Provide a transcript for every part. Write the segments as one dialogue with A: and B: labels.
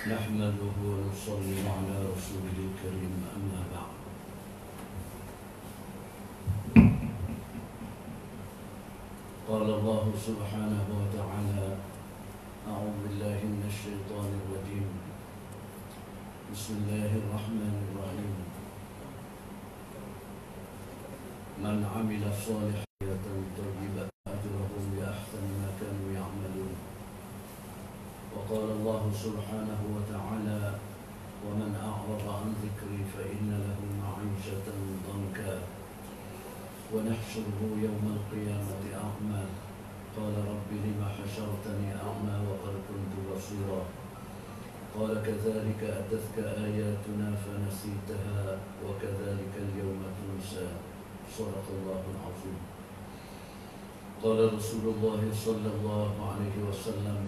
A: نحمده ونصلي على رسوله الكريم أما بعد. قال الله سبحانه وتعالى: أعوذ بالله من الشيطان الرجيم. بسم الله الرحمن الرحيم. من عمل صالحا طيبا أجرهم بأحسن ما كانوا يعملون. وقال الله سبحانه وتعالى: ومن أعرض عن ذكري فإن له معيشة ضنكا ونحشره يوم القيامة أعمى قال رب لم حشرتني أعمى وقد كنت بصيرا قال كذلك أتتك آياتنا فنسيتها وكذلك اليوم تنسى. صدق الله العظيم. قال رسول الله صلى الله عليه وسلم: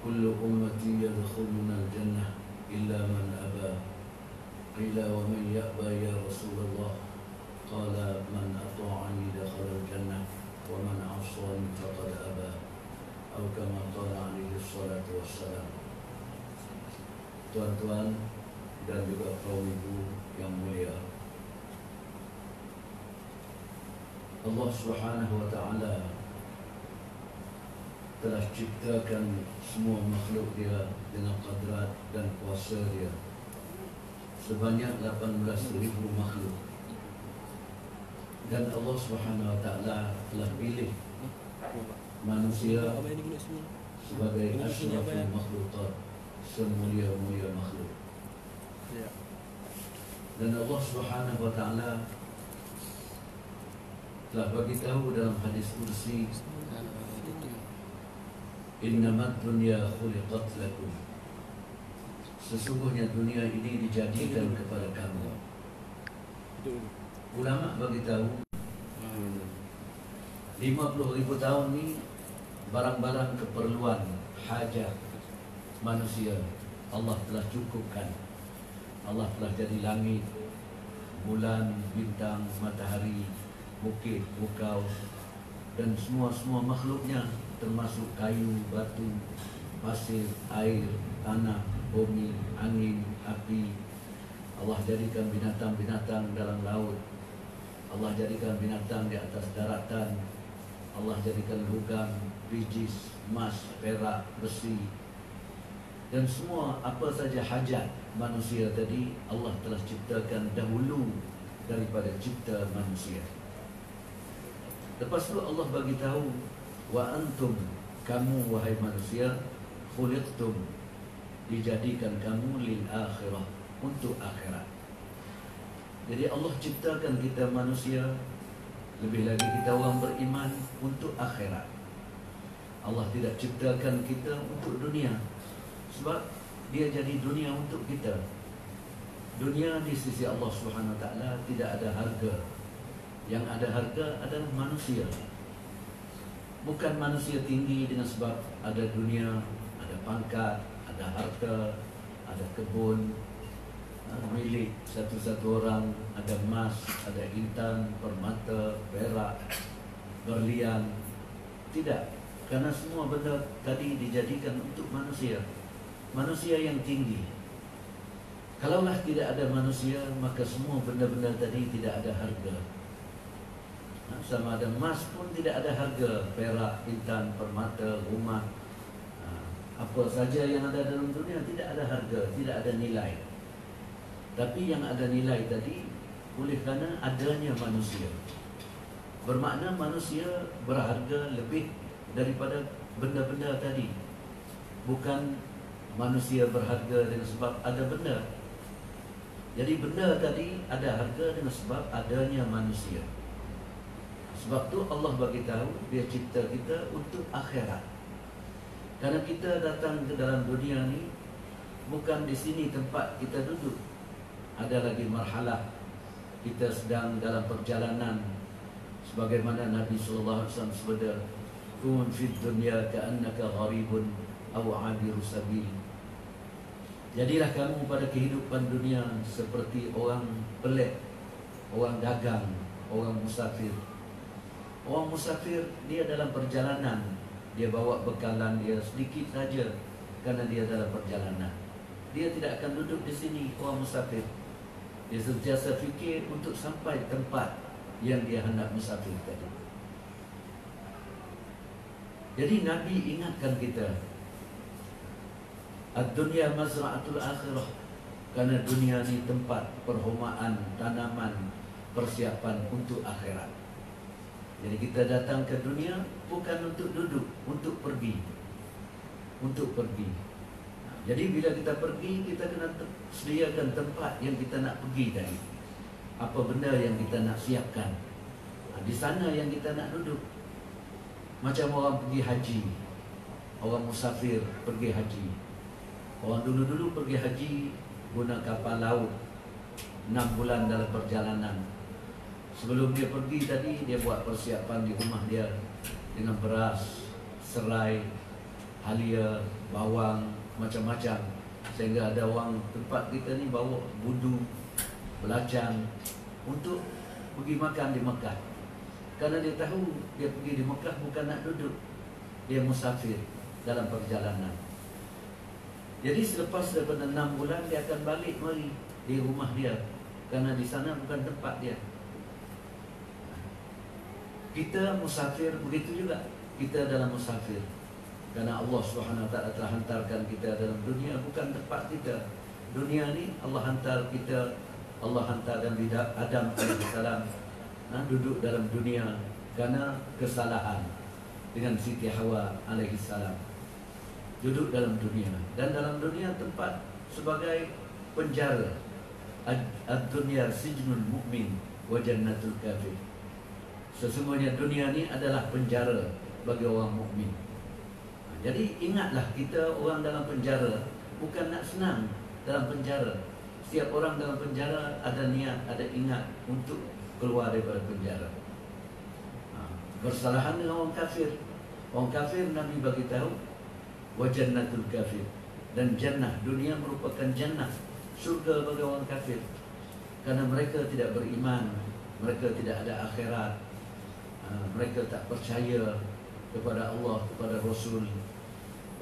A: كل أمتي يدخلون الجنة إلا من أبى. قيل ومن يأبى يا رسول الله؟ قال من أطاعني دخل الجنة ومن عصاني فقد أبى، أو كما قال عليه الصلاة والسلام. Tuan-tuan dan juga kaum ibu yang mulia, Allah Subhanahu wa Ta'ala telah ciptakan semua makhluk Dia dengan qadrat dan kuasa Dia sebanyak 18,000 makhluk, dan Allah Subhanahu wa Ta'ala telah pilih manusia sebagai asyraful makhlukat, semulia-mulia makhluk. Dan Allah Subhanahu wa Ta'ala telah bagi tahu dalam hadis kursi, innamad dunya khuliqat lakum, sesungguhnya dunia ini dijadikan kepada kamu. Ulama bagi tahu 50,000 tahun ni barang-barang keperluan hajat manusia Allah telah cukupkan. Allah telah jadi langit, bulan, bintang, matahari, bukit, bukau, dan semua makhluknya, termasuk kayu, batu, pasir, air, tanah, bumi, angin, api. Allah jadikan binatang-binatang dalam laut. Allah jadikan binatang di atas daratan. Allah jadikan logam, bijis, emas, perak, besi, dan semua apa saja hajat manusia tadi Allah telah ciptakan dahulu daripada cipta manusia. Lepas tu Allah bagi tahu, wa antum, kamu wahai manusia, khuliqtum, dijadikan kamu lil akhirah, untuk akhirat. Jadi Allah ciptakan kita manusia, lebih lagi kita orang beriman, untuk akhirat. Allah tidak ciptakan kita untuk dunia, sebab Dia jadi dunia untuk kita. Dunia di sisi Allah Subhanahu wa Ta'ala tidak ada harga. Yang ada harga adalah manusia. Bukan manusia tinggi dengan sebab ada dunia, ada pangkat, ada harta, ada kebun milik satu-satu orang, ada emas, ada intan, permata, perak, berlian. Tidak, karena semua benda tadi dijadikan untuk manusia. Manusia yang tinggi. Kalaulah tidak ada manusia, maka semua benda-benda tadi tidak ada harga. Sama ada emas pun tidak ada harga, perak, intan, permata, rumah, apa saja yang ada dalam dunia tidak ada harga, tidak ada nilai. Tapi yang ada nilai tadi oleh kerana adanya manusia. Bermakna manusia berharga lebih daripada benda-benda tadi. Bukan manusia berharga dengan sebab ada benda. Jadi benda tadi ada harga dengan sebab adanya manusia. Sebab tu Allah bagi tahu Dia cipta kita untuk akhirat. Karena kita datang ke dalam dunia ni bukan di sini tempat kita duduk. Ada lagi marhalah kita sedang dalam perjalanan, sebagaimana Nabi sallallahu alaihi wasallam bersabda, "Kun fid dunya ka'annaka gharibun aw 'abiru sabil." Jadilah kamu pada kehidupan dunia seperti orang pelik, orang dagang, orang musafir. Orang musafir dia dalam perjalanan, dia bawa bekalan dia sedikit saja, karena dia dalam perjalanan. Dia tidak akan duduk di sini, orang musafir. Dia sentiasa fikir untuk sampai tempat yang dia hendak musafir tadi. Jadi Nabi ingatkan kita, ad-dunya mazra'atul akhirah, karena dunia ini tempat perhomaan, tanaman, persiapan untuk akhirat. Jadi kita datang ke dunia bukan untuk duduk, untuk pergi. Untuk pergi. Jadi bila kita pergi, kita kena sediakan tempat yang kita nak pergi tadi. Apa benda yang kita nak siapkan. Di sana yang kita nak duduk. Macam orang pergi haji, orang musafir pergi haji. Orang dulu-dulu pergi haji guna kapal laut, 6 bulan dalam perjalanan. Sebelum dia pergi tadi, dia buat persiapan di rumah dia dengan beras, serai, halia, bawang, macam-macam. Sehingga ada orang tempat kita ni bawa budu, belacan untuk pergi makan di Mekah. Karena dia tahu dia pergi di Mekah bukan nak duduk, dia musafir dalam perjalanan. Jadi selepas daripada 6 bulan dia akan balik mari di rumah dia, karena di sana bukan tempat dia. Kita musafir begitu juga, kita dalam musafir. Karena Allah Subhanahu Wa Taala telah hantarkan kita dalam dunia, bukan tempat kita. Dunia ni Allah hantar kita, Allah hantar Nabi Adam alaihissalam duduk dalam dunia karena kesalahan dengan Siti Hawa alaihissalam. Duduk dalam dunia, dan dalam dunia tempat sebagai penjara. Ad-dunya sijnul mu'min wa jannatul kafir. Sesungguhnya dunia ni adalah penjara bagi orang mukmin. Jadi ingatlah, kita orang dalam penjara bukan nak senang dalam penjara. Setiap orang dalam penjara ada niat, ada ingat untuk keluar daripada penjara. Bersalahan dengan orang kafir. Orang kafir Nabi bagi tahu wa jannatul kafir, dan jannah dunia merupakan jannah, surga bagi orang kafir. Karena mereka tidak beriman, mereka tidak ada akhirat, mereka tak percaya kepada Allah, kepada Rasul,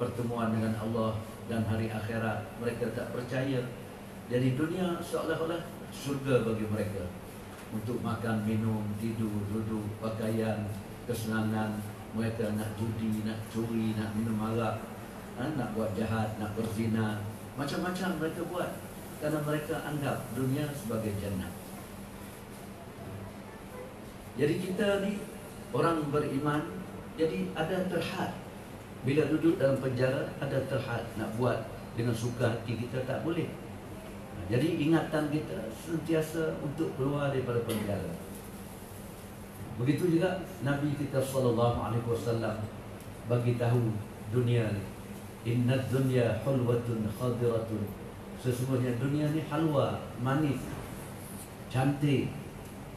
A: pertemuan dengan Allah dan hari akhirat. Mereka tak percaya. Jadi dunia seolah-olah surga bagi mereka, untuk makan, minum, tidur, duduk, pakaian, kesenangan. Mereka nak judi, nak curi, nak minum arak, nak buat jahat, nak berzina, macam-macam mereka buat, karena mereka anggap dunia sebagai jannah. Jadi kita ni orang beriman, jadi ada terhad. Bila duduk dalam penjara ada terhad, nak buat dengan suka hati kita tak boleh. Jadi ingatan kita sentiasa untuk keluar daripada penjara. Begitu juga Nabi kita SAW bagi tahu dunia ni, innad dunya hulwatun khadiratun. Sesungguhnya dunia ni halwa, manis, cantik,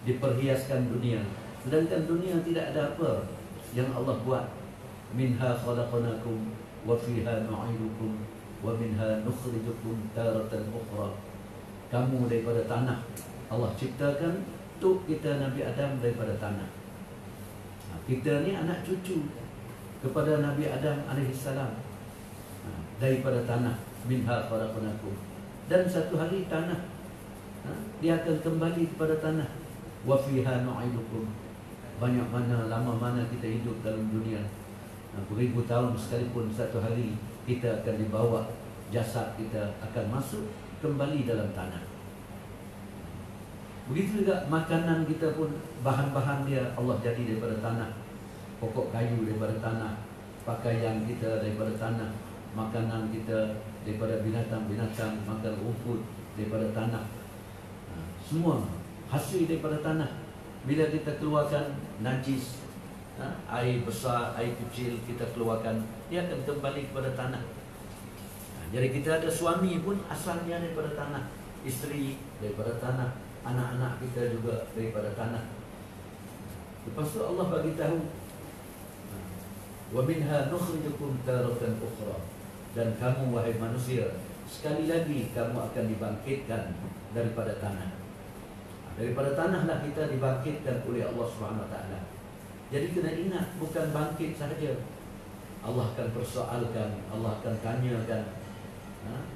A: diperhiaskan dunia. Sedangkan dunia tidak ada apa yang Allah buat. Minha khalaqnakum wa fiha nu'idukum wa minha nukhrijukum taratan ukhra. Kamu daripada tanah Allah ciptakan untuk kita, Nabi Adam daripada tanah. Kita ni anak cucu kepada Nabi Adam alaihissalam daripada tanah. Minha khalaqnakum. Dan satu hari tanah dia akan kembali kepada tanah. Wa fiha nu'idukum. Banyak mana, lama mana kita hidup dalam dunia, beribu tahun sekalipun, satu hari kita akan dibawa, jasad kita akan masuk kembali dalam tanah. Begitu juga makanan kita pun, bahan-bahan dia Allah jadi daripada tanah. Pokok kayu daripada tanah, pakaian kita daripada tanah, makanan kita daripada binatang-binatang, makan rumput daripada tanah. Semua hasil daripada tanah. Bila kita keluarkan najis, air besar, air kecil kita keluarkan, dia akan kembali kepada tanah. Jadi kita ada suami pun asalnya daripada tanah, isteri daripada tanah, anak-anak kita juga daripada tanah. Lepas tu Allah bagi tahu, wa minha nukhrijukum taratan ukhra. Dan kamu wahai manusia, sekali lagi kamu akan dibangkitkan daripada tanah. Daripada tanahlah kita dibangkitkan oleh Allah Subhanahu Wa Taala. Jadi kena ingat, bukan bangkit sahaja. Allah akan persoalkan, Allah akan tanyakan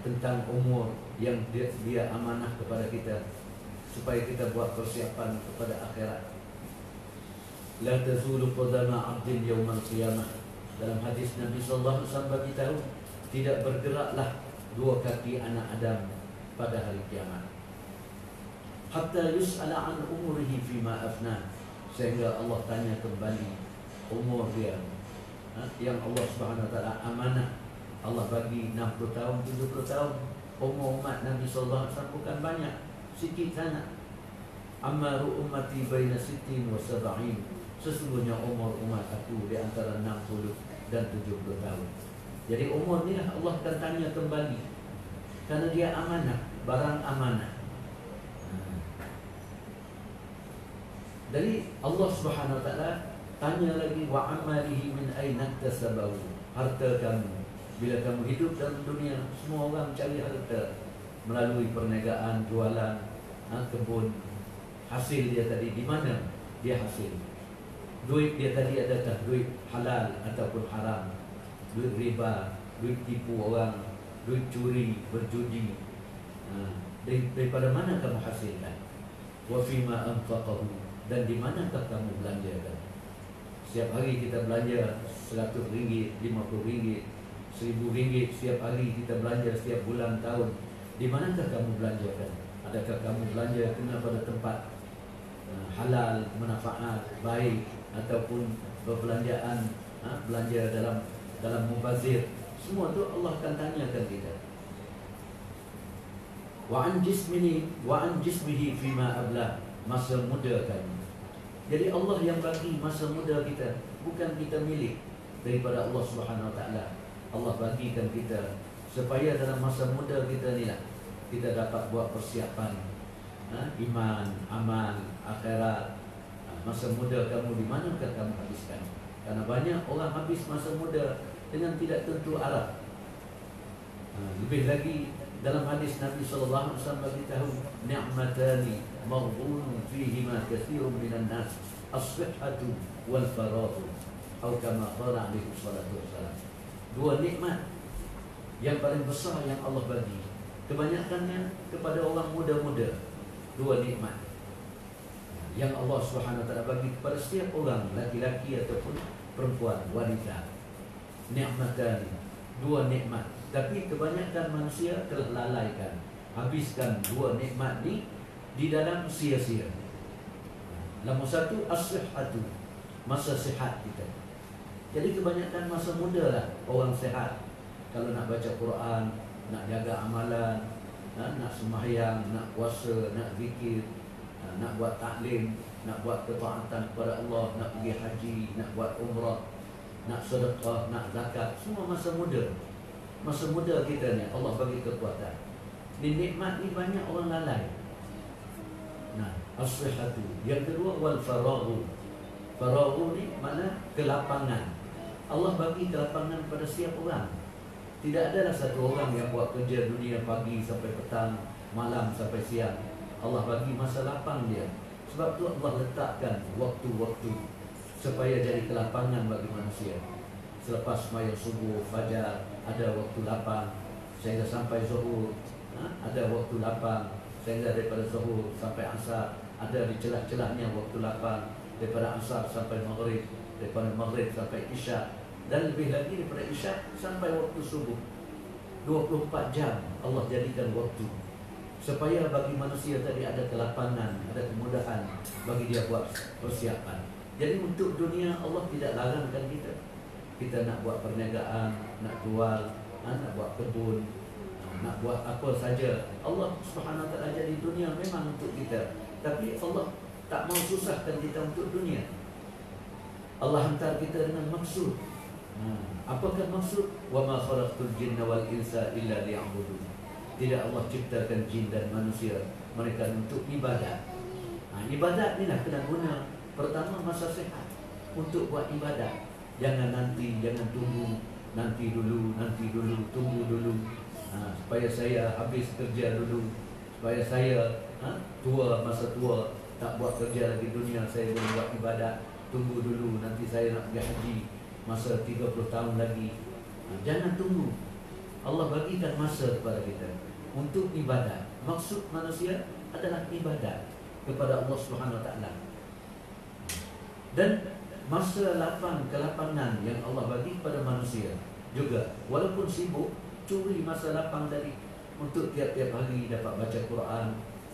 A: tentang umur yang dia amanah kepada kita, supaya kita buat persiapan kepada akhirat. La tazulu qadama 'abdin yaumal qiyamah. Dalam hadis Nabi sallallahu alaihi wasallam beritahu, tidak bergeraklah dua kaki anak Adam pada hari kiamat, hatta yus'ala an umurihi fima afna, sehingga Allah tanya kembali umur dia yang Allah Subhanahu wa taala amanah. Allah bagi 60 tahun, 70 tahun. Umur umat Nabi sallallahu alaihi wasallam bukan banyak, sikit sangat. Amaru ummati baina 60 wa 70. Sesungguhnya umur umat aku di antara 60 dan 70 tahun. Jadi umur ni Allah akan tanya kembali, karena dia amanah, barang amanah. Jadi Allah Subhanahu wa taala tanya lagi, wa amalihi min aina iktasabahu. Harta kamu, bila kamu hidup dalam dunia, semua orang cari harta melalui perniagaan, jualan, kebun. Hasil dia tadi di mana dia hasil? Duit dia tadi adakah duit halal ataupun haram? Duit riba, duit tipu orang, duit curi, berjudi. Daripada mana kamu hasilkan? Wa fima anfaqahu, dan di manakah kamu belanjakan? Setiap hari kita belanja RM100, RM50, RM1000 setiap hari kita belanja, setiap bulan, tahun. Di manakah kamu belanjakan? Adakah kamu belanja kena pada tempat halal, manfaat, baik, ataupun berbelanjaan belanja dalam mubazir? Semua tu Allah akan tanyakan kita. Wa an jismihi fima abla, masa muda kamu. Jadi Allah yang bagi masa muda kita, bukan kita milik daripada Allah Subhanahu wa taala. Allah bagikan kita supaya dalam masa muda kita ni lah kita dapat buat persiapan iman, amal, akhirat. Masa muda kamu di manakah kamu habiskan? Karena banyak orang habis masa muda dengan tidak tentu arah. Lebih lagi dalam hadis Nabi sallallahu alaihi wasallam beritahu, ni'matani maghbunun fihima katsirun minan nas, as-sihhatu wal faragh, atau kama qala alaihi salatu wassalam. Dua nikmat yang paling besar yang Allah bagi, kebanyakannya kepada orang muda-muda. Dua nikmat yang Allah Subhanahu wa taala bagi kepada setiap orang, laki-laki ataupun perempuan, wanita. Ni'matani, dua nikmat. Tapi kebanyakan manusia telah lalaikan, habiskan dua nikmat ni di dalam sia-sia. Nombor satu, as-sihhatu, masa sihat kita. Jadi kebanyakan masa muda lah orang sihat. Kalau nak baca Quran, nak jaga amalan, nak sembahyang, nak puasa, nak zikir, nak buat taklim, nak buat ketaatan kepada Allah, nak pergi haji, nak buat umrah, nak sedekah, nak zakat, semua masa muda. Masa muda kita ni Allah bagi kekuatan. Ni nikmat ni banyak orang lalai. As-sihhatu. Yang kedua, wal faraghu. Faraghu ni mana kelapangan. Allah bagi kelapangan pada setiap orang. Tidak adalah satu orang yang buat kerja dunia pagi sampai petang, malam sampai siang. Allah bagi masa lapang dia. Sebab tu Allah letakkan waktu-waktu supaya jadi kelapangan bagi manusia. Selepas sembahyang subuh, fajar, ada waktu lapang sehingga sampai zuhur, ada waktu lapang sehingga daripada zuhur sampai asar, ada di celah-celahnya waktu lapang daripada asar sampai maghrib, daripada maghrib sampai isyak, dan lebih lagi daripada isyak sampai waktu subuh. 24 jam Allah jadikan waktu supaya bagi manusia tadi ada kelapangan, ada kemudahan bagi dia buat persiapan. Jadi untuk dunia Allah tidak larangkan kita. Kita nak buat perniagaan, nak jual, nak buat kebun, nak buat apa saja. Allah Subhanahu wa taala jadi dunia memang untuk kita. Tapi Allah tak mau susahkan kita untuk dunia. Allah hantar kita dengan maksud. Apakah maksud? Wa ma khalaqtul jinna wal insa illa liya'budun. Tidak Allah ciptakan jin dan manusia mereka untuk ibadat. Ibadat ni lah kena guna. Pertama masa sihat untuk buat ibadat. Jangan nanti, jangan tunggu, nanti dulu, tunggu dulu. Supaya saya habis kerja dulu, supaya saya tua, masa tua tak buat kerja lagi dunia, saya boleh buat ibadat. Tunggu dulu, nanti saya nak pergi haji. masa 30 tahun lagi. Jangan tunggu. Allah bagikan masa kepada kita untuk ibadah. Maksud manusia adalah ibadah kepada Allah Subhanahu Wa Taala. Dan masa lapang kelapangan yang Allah bagi kepada manusia juga, walaupun sibuk, curi masa lapang tadi untuk tiap-tiap hari dapat baca Quran,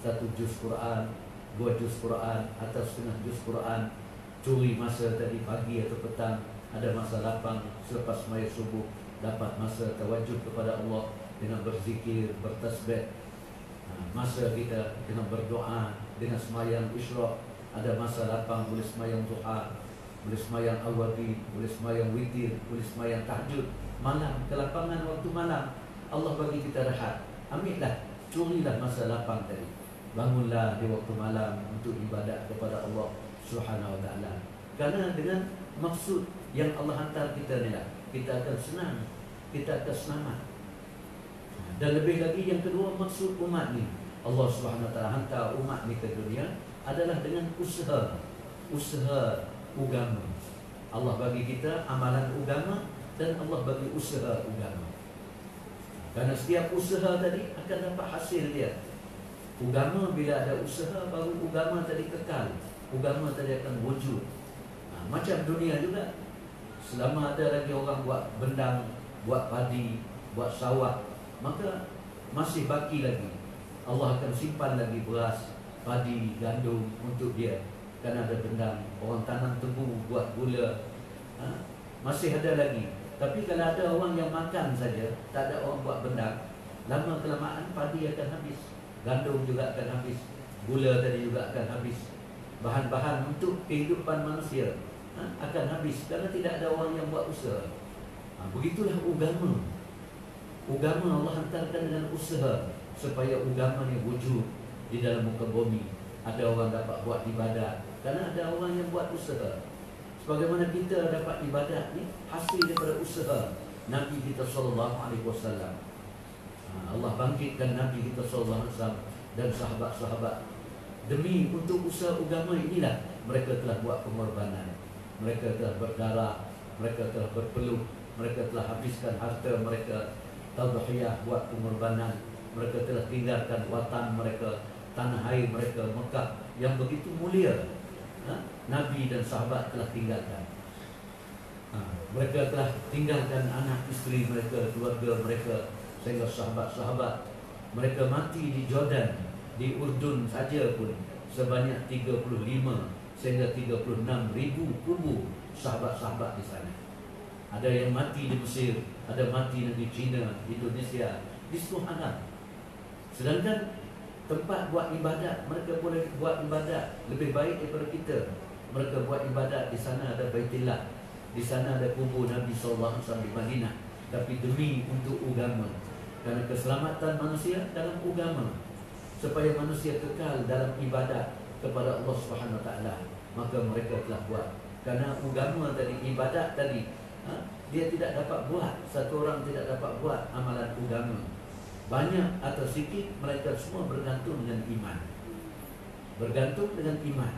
A: 1 juz Quran, 2 juz Quran atau setengah juz Quran. Curi masa tadi pagi atau petang, ada masa lapang selepas sembahyang subuh, dapat masa tawajud kepada Allah dengan berzikir, bertasbih. Masa kita dengan berdoa, dengan sembahyang isyraq, ada masa lapang, boleh sembahyang duha, boleh sembahyang awabin, boleh sembahyang witir, boleh sembahyang tahajud. Malam, kelapangan waktu malam, Allah bagi kita rehat. Ambillah, curilah masa lapang tadi. Bangunlah di waktu malam untuk ibadat kepada Allah Subhanahu Wa Taala. Karena dengan maksud yang Allah hantar kita ni lah, kita akan senang, kita akan selamat. Dan lebih lagi yang kedua, maksud umat ni, Allah Subhanahu Wa Taala hantar umat ni ke dunia adalah dengan usaha agama. Allah bagi kita amalan agama dan Allah bagi usaha agama. Karena setiap usaha tadi akan dapat hasil dia. Agama bila ada usaha, baru agama tadi kekal, agama tadi akan wujud. Macam dunia juga, selama ada lagi orang buat bendang, buat padi, buat sawah, maka masih baki lagi. Allah akan simpan lagi beras, padi, gandum untuk dia. Kan ada bendang, orang tanam tebu buat gula, masih ada lagi. Tapi kalau ada orang yang makan saja, tak ada orang buat bendang, lama kelamaan padi akan habis, gandum juga akan habis, gula tadi juga akan habis. Bahan-bahan untuk kehidupan manusia akan habis kerana tidak ada orang yang buat usaha. Begitulah agama. Agama Allah hantarkan dengan usaha supaya agama ni wujud di dalam muka bumi. Ada orang dapat buat ibadat kerana ada orang yang buat usaha. Sebagaimana kita dapat ibadat ni hasil daripada usaha Nabi kita SAW. Allah bangkitkan Nabi kita SAW dan sahabat-sahabat. Demi untuk usaha agama inilah mereka telah buat pengorbanan. Mereka telah berdarah, mereka telah berpeluh, mereka telah habiskan harta mereka, tadhiyah buat pengorbanan. Mereka telah tinggalkan watan mereka, tanah air mereka, Mekah yang begitu mulia. Nabi dan sahabat telah tinggalkan. Mereka telah tinggalkan anak isteri mereka, keluarga mereka, sehingga sahabat-sahabat mereka mati di Jordan, di Urdun saja pun sebanyak 35 sehingga 36 ribu kubur sahabat-sahabat di sana. Ada yang mati di Mesir, ada mati di China, Indonesia, di seluruh alam. Sedangkan tempat buat ibadat, mereka boleh buat ibadat lebih baik daripada kita. Mereka buat ibadat di sana, ada Baitillah, di sana ada kubur Nabi SAW di Madinah. Tapi demi untuk agama, kerana keselamatan manusia dalam agama, supaya manusia kekal dalam ibadat kepada Allah Subhanahu Wa Taala, maka mereka telah buat. Kerana agama tadi, ibadat tadi, dia tidak dapat buat, satu orang tidak dapat buat amalan agama. Banyak atau sikit, mereka semua bergantung dengan iman. Bergantung dengan iman.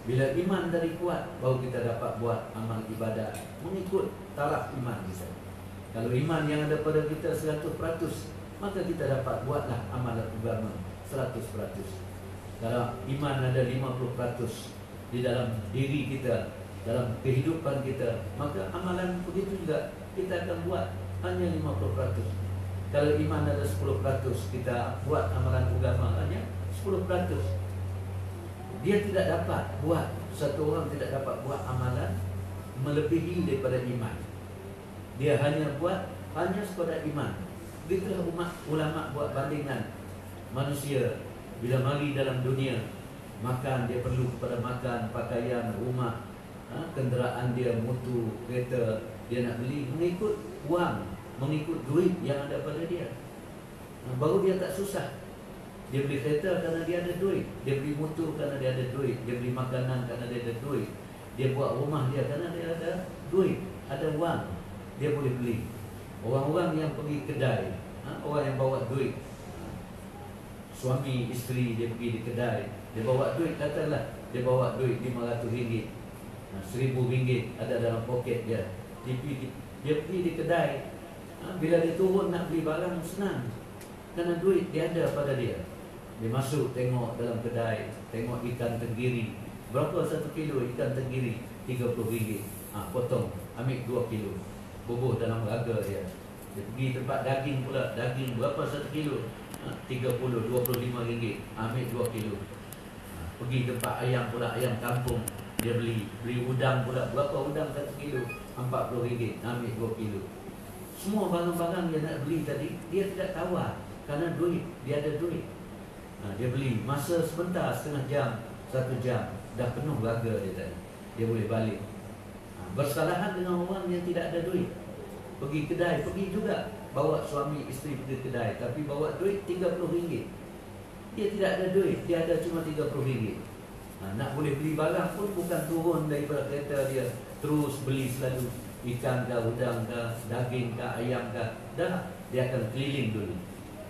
A: Bila iman tadi kuat, baru kita dapat buat amal ibadat mengikut taraf iman kita. Kalau iman yang ada pada kita 100%, maka kita dapat buatlah amalan agama 100%. Kalau iman ada 50% di dalam diri kita, dalam kehidupan kita, maka amalan begitu juga kita akan buat hanya 50%. Kalau iman ada 10%, kita buat amalan agama hanya 10%. Dia tidak dapat buat, satu orang tidak dapat buat amalan melebihi daripada iman. Dia hanya buat hanya sekadar iman. Begitulah umat ulama buat bandingan. Manusia bila mari dalam dunia, makan dia perlu kepada makan, pakaian, rumah, kenderaan dia, motor, kereta dia nak beli mengikut wang, mengikut duit yang ada pada dia. Baru dia tak susah. Dia beli kereta kerana dia ada duit, dia beli motor kerana dia ada duit, dia beli makanan kerana dia ada duit, dia buat rumah dia kerana dia ada duit, ada wang, dia boleh beli. Orang-orang yang pergi kedai, orang yang bawa duit, suami isteri dia pergi di kedai, dia bawa duit, katalah dia bawa duit RM500, RM1,000 ada dalam poket dia, Dia pergi di kedai, bila dia turun nak beli barang senang, kerana duit dia ada pada dia. Dia masuk tengok dalam kedai, tengok ikan tenggiri, berapa 1 kilo ikan tenggiri? RM30. Potong, ambil 2 kilo, bubuh dalam raga dia. Dia pergi tempat daging pula, daging berapa 1 kilo? 30, RM25, ambil 2 kilo. Pergi tempat ayam pula, ayam kampung, dia beli udang pula, berapa udang 1 kilo? RM40, ambil 2 kilo. Semua barang-barang dia nak beli tadi, dia tidak tawar, kerana duit, dia ada duit. Dia beli, masa sebentar, setengah jam, 1 jam, dah penuh raga dia tadi. Dia boleh balik. Bersalahan dengan orang yang tidak ada duit. Pergi kedai, pergi juga, bawa suami isteri pergi kedai, tapi bawa duit RM30. Dia tidak ada duit, dia ada cuma RM30. Nak boleh beli barang pun bukan turun daripada kereta dia, terus beli selalu ikan ke, udang ke, daging ke, ayam ke. Dah, dia akan keliling dulu.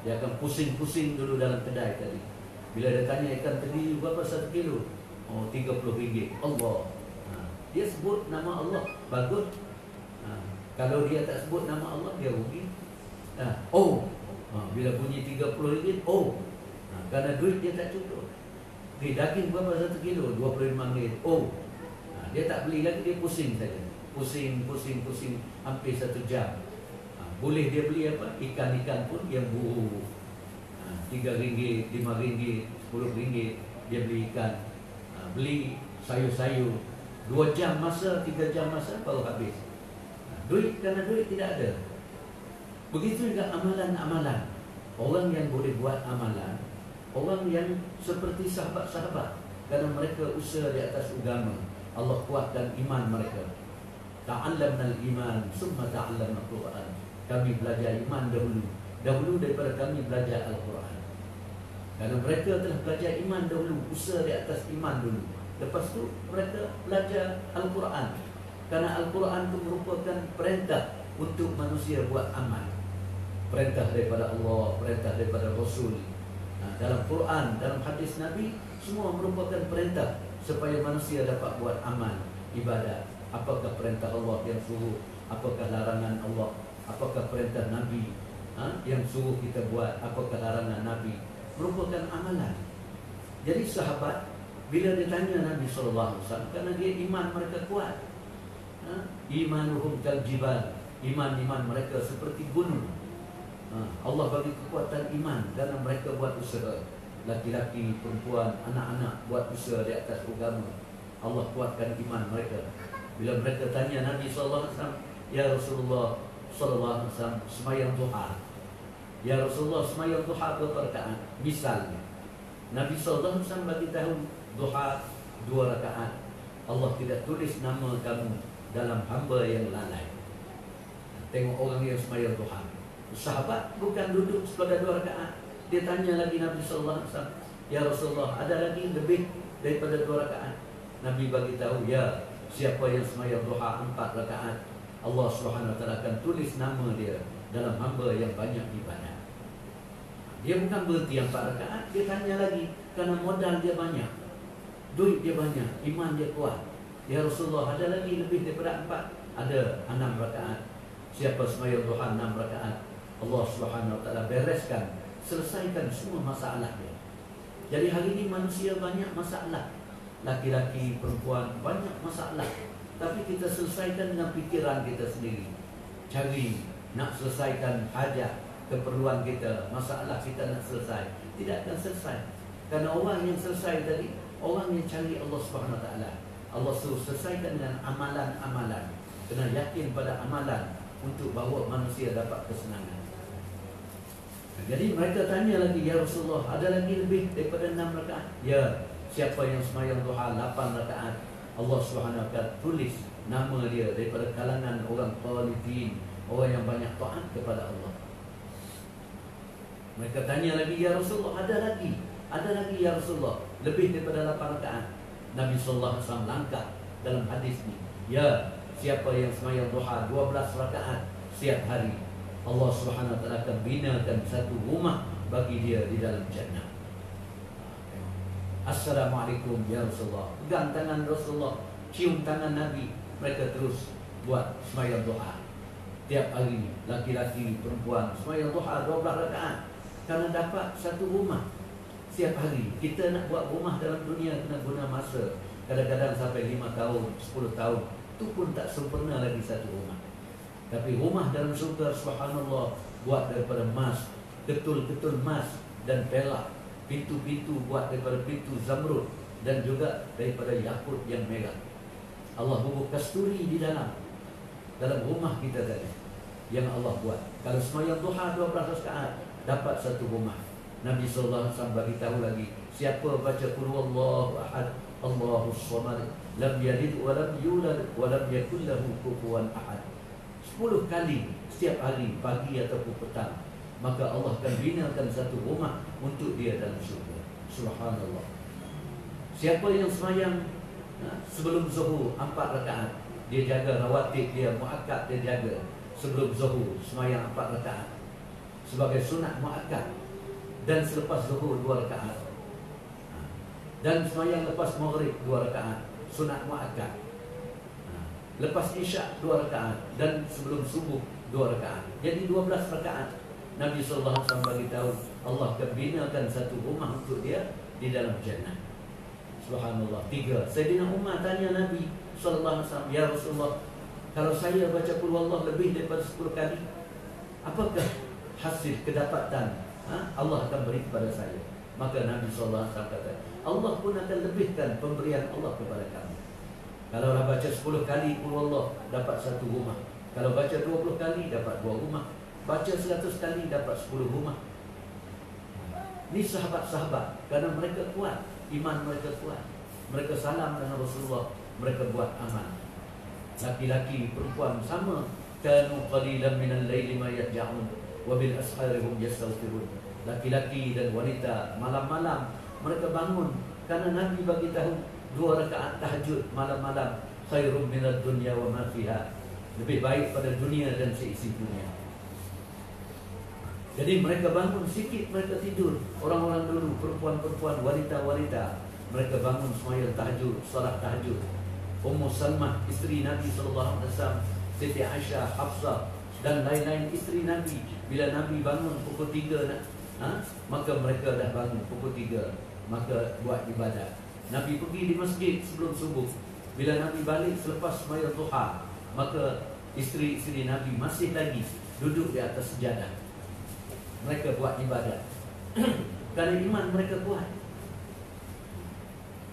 A: Dia akan pusing-pusing dulu dalam kedai tadi. Bila dia tanya ikan teri berapa 1 kilo? RM30. Allah. Dia sebut nama Allah, bagus. Kalau dia tak sebut nama Allah, dia rugi. Bila bunyi RM30, kerana duit dia tak cukup. Daging berapa 1 kilo? RM25. Dia tak beli lagi, dia pusing saja. Pusing, hampir 1 jam. Boleh dia beli apa? Ikan-ikan pun yang buruk. RM3, RM5, RM10, dia beli ikan. Beli sayur-sayur. 2 jam masa, 3 jam masa, baru habis. Duit, kerana duit tidak ada. Begitu juga amalan-amalan. Orang yang boleh buat amalan, orang yang seperti sahabat-sahabat, kerana mereka usaha di atas agama, Allah kuatkan iman mereka. Ta'allamna al-iman, summa ta'allamna al-Quran. Kami belajar iman dahulu daripada kami belajar Al-Quran. Kerana mereka telah belajar iman dahulu, usaha di atas iman dulu. Lepas tu mereka belajar Al-Quran. Kerana Al-Quran itu merupakan perintah untuk manusia buat amal. Perintah daripada Allah, perintah daripada Rasul. Dalam Quran, dalam hadis Nabi, semua merupakan perintah supaya manusia dapat buat amal, ibadat. Apakah perintah Allah yang suruh, apakah larangan Allah, apakah perintah Nabi yang suruh kita buat, apakah larangan Nabi, merupakan amalan. Jadi sahabat, bila dia tanya Nabi SAW, kerana dia iman mereka kuat, imanuhum kal jibal, iman mereka seperti gunung. Allah bagi kekuatan iman kerana mereka buat usaha. Laki-laki, perempuan, anak-anak buat usaha di atas agama. Allah kuatkan iman mereka. Bila mereka tanya Nabi SAW, ya Rasulullah SAW, semayang duha. Ya Rasulullah, semayang duha berapa rakaat? Misalnya Nabi SAW bagi tahu duha 2 rakaat. Allah tidak tulis nama kamu dalam hamba yang lalai. Tengok orang yang semayang duha. Sahabat bukan duduk sekadar 2 rakaat. Dia tanya lagi Nabi SAW, ya Rasulullah, ada lagi lebih daripada 2 rakaat? Nabi bagi tahu, ya, siapa yang semayang duha 4 rakaat, Allah SWT akan tulis nama dia dalam hamba yang banyak ibadah. Dia bukan berhenti 4 rakaat, dia tanya lagi, kerana modal dia banyak, duit dia banyak, iman dia kuat. Ya Rasulullah, ada lagi lebih daripada 4? Ada 6 rakaat. Siapa semayang duha 6 rakaat, Allah SWT bereskan, selesaikan semua masalah dia. Jadi hari ini manusia banyak masalah. Laki-laki, perempuan, banyak masalah. Tapi kita selesaikan dengan fikiran kita sendiri. Cari, nak selesaikan hajat, keperluan kita, masalah kita nak selesai. Tidak akan selesai. Kerana orang yang selesai tadi, orang yang cari Allah SWT. Allah suruh selesaikan dengan amalan-amalan. Kena yakin pada amalan untuk bawa manusia dapat kesenangan. Jadi mereka tanya lagi, ya Rasulullah, ada lagi lebih daripada 6 rakaat? Ya, siapa yang semayang duha 8 rakaat, Allah SWT tulis nama dia daripada kalangan orang qanitin, orang yang banyak taat kepada Allah. Mereka tanya lagi, ya Rasulullah, ada lagi ya Rasulullah, lebih daripada 8 rakaat. Nabi SAW langkah dalam hadis ni, ya, siapa yang semayang duha 12 rakaat setiap hari, Allah SWT akan binakan satu rumah bagi dia di dalam jannah. Assalamualaikum ya Rasulullah. Pegang tangan Rasulullah, cium tangan Nabi. Mereka terus buat sembahyang duha. Tiap hari, laki-laki, perempuan, sembahyang duha 12 rakaat. Karena dapat satu rumah. Setiap hari, kita nak buat rumah dalam dunia kena guna masa. Kadang-kadang sampai 5 tahun, 10 tahun. Itu pun tak sempurna lagi satu rumah. Tapi rumah dalam surga, subhanallah, buat daripada emas, ketul-ketul emas dan perak. Pintu-pintu buat daripada pintu zamrud dan juga daripada yakut yang merah. Allah bubuh kasturi di dalam rumah kita tadi yang Allah buat. Kalau sembahyang duha 12 rakaat dapat satu rumah. Nabi sallallahu alaihi wasallam bagi tahu lagi, siapa baca qul huwallahu ahad, Allahus samad, lam yalid wa lam yulad wa lam yakul lahu kufuwan ahad. 10 kali setiap hari, pagi ataupun petang, maka Allah akan binakan satu rumah untuk dia dalam syurga. Subhanallah. Siapa yang sembahyang sebelum zuhur 4 rakaat, dia jaga rawatib dia, muakkad dia jaga. Sebelum zuhur sembahyang 4 rakaat sebagai sunat muakkad, dan selepas zuhur 2 rakaat, dan sembahyang lepas maghrib 2 rakaat sunat muakkad, lepas isyak 2 rakaat, dan sebelum subuh 2 rakaat. Jadi 12 rakaat. Nabi sallallahu alaihi wasallam bagi tahu Allah akan binakan satu rumah untuk dia di dalam jannah. Subhanallah. 3. Sayyidina Umar tanya Nabi sallallahu alaihi wasallam, "Ya Rasulullah, kalau saya baca qul huwallahu lebih daripada 10 kali, apakah hasil kedapatan Allah akan beri kepada saya?" Maka Nabi sallallahu alaihi wasallam kata, Allah pun akan lebihkan pemberian Allah kepada kamu. Kalau baca 10 kali qul huwallahu dapat satu rumah. Kalau baca 20 kali dapat 2 rumah. Baca 100 kali dapat 10 rumah. Ini sahabat-sahabat, kerana mereka kuat, iman mereka kuat. Mereka salam dengan Rasulullah, mereka buat amal. Laki-laki, perempuan sama. Kanu qalilan minal laili ma yahja'un wa bil ashari hum yastaghfirun. Laki-laki dan wanita malam-malam mereka bangun, kerana Nabi bagi tahu 2 rakaat tahajud malam-malam khairum minad dunya wa ma fiha. Lebih baik pada dunia dan seisi dunia. Jadi mereka bangun sikit, mereka tidur. Orang-orang dulu, perempuan-perempuan, wanita-wanita, mereka bangun sembahyang tahajud, salat tahajud. Ummu Salmah, isteri Nabi sallallahu alaihi wasallam, Siti Aisyah, Hafsah dan lain-lain isteri Nabi, bila Nabi bangun pukul 3 maka mereka dah bangun pukul 3, maka buat ibadat. Nabi pergi di masjid sebelum subuh. Bila Nabi balik selepas sembahyang duha, maka isteri-isteri Nabi masih lagi duduk di atas sejadah. Mereka buat ibadat kerana iman mereka kuat.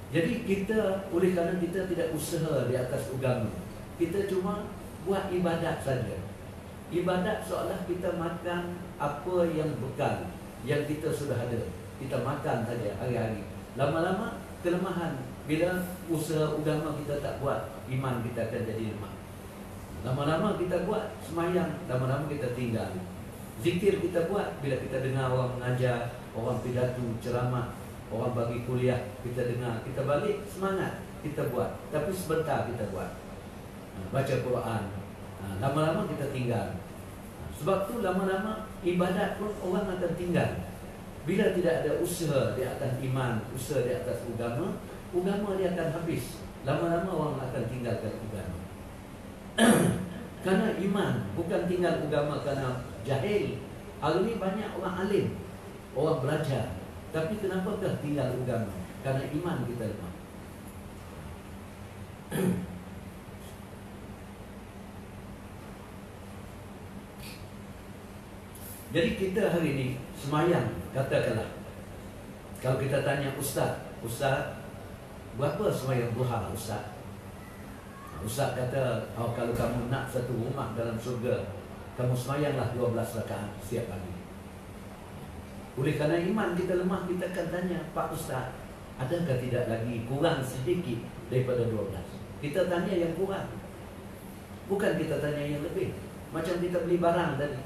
A: Jadi kita, oleh kerana kita tidak usaha di atas agama, kita cuma buat ibadat saja. Ibadat seolah kita makan apa yang bekal yang kita sudah ada. Kita makan saja hari-hari. Lama-lama kelemahan. Bila usaha agama kita tak buat, iman kita akan jadi lemah. Lama-lama kita buat sembahyang, lama-lama kita tinggal. Zikir kita buat, bila kita dengar orang mengajar, orang pidato, ceramah, orang bagi kuliah, kita dengar, kita balik semangat, kita buat. Tapi sebentar kita buat. Baca Quran, lama-lama kita tinggal. Sebab tu lama-lama ibadat pun orang akan tinggal. Bila tidak ada usaha di atas iman, usaha di atas agama, agama dia akan habis. Lama-lama orang akan tinggalkan agama. Karena iman, bukan tinggal agama kerana jahil. Hari ini banyak orang alim, orang belajar, tapi kenapakah tinggal agama? Karena iman kita lemah. Jadi kita hari ini semayang, katakanlah, kalau kita tanya Ustaz, berapa semayang duha Ustaz? Ustaz kata, kalau kamu nak satu rumah dalam surga, kamu semayanglah 12 rakaat setiap hari. Oleh kerana iman kita lemah, kita akan tanya, Pak Ustaz, adakah tidak lagi kurang sedikit daripada 12? Kita tanya yang kurang, bukan kita tanya yang lebih. Macam kita beli barang tadi,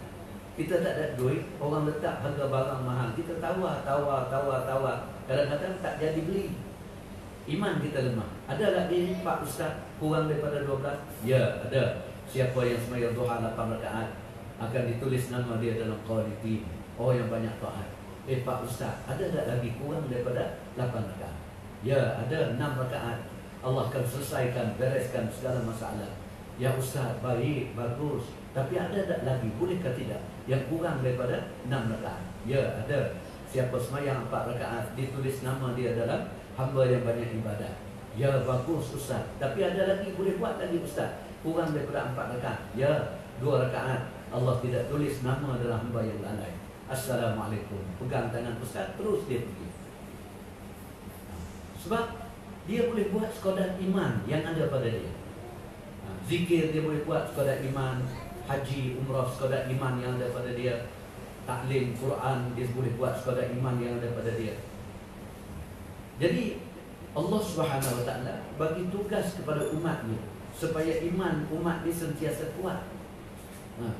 A: kita tak ada duit, orang letak harga barang mahal, kita tawar. Kadang-kadang tak jadi beli. Iman kita lemah. Ada lagi Pak Ustaz kurang daripada 12? Ya, ada. Siapa yang sembahyang duha 8 rakaat akan ditulis nama dia dalam qanitin, orang yang banyak taat. Pak Ustaz, ada tak lagi kurang daripada 8 rakaat? Ya, ada 6 rakaat. Allah akan selesaikan, bereskan segala masalah. Ya Ustaz, baik, bagus. Tapi ada tak lagi, bolehkah tidak, yang kurang daripada 6 rakaat? Ya, ada. Siapa semayang 4 rakaat, ditulis nama dia dalam hamba yang banyak ibadah. Ya, bagus Ustaz. Tapi ada lagi, boleh buat lagi Ustaz, kurang daripada 4 rakaat. Ya, 2 rakaat. Allah tidak tulis nama dalam hamba yang lalai. Assalamualaikum. Pegang tangan Ustaz, terus dia pergi. Sebab dia boleh buat sekadar iman yang ada pada dia. Zikir dia boleh buat sekadar iman, haji, umrah sekadar iman yang ada pada dia, taklim Quran dia boleh buat sekadar iman yang ada pada dia. Jadi Allah Subhanahu Wa Taala bagi tugas kepada umatnya supaya iman umat ini sentiasa kuat.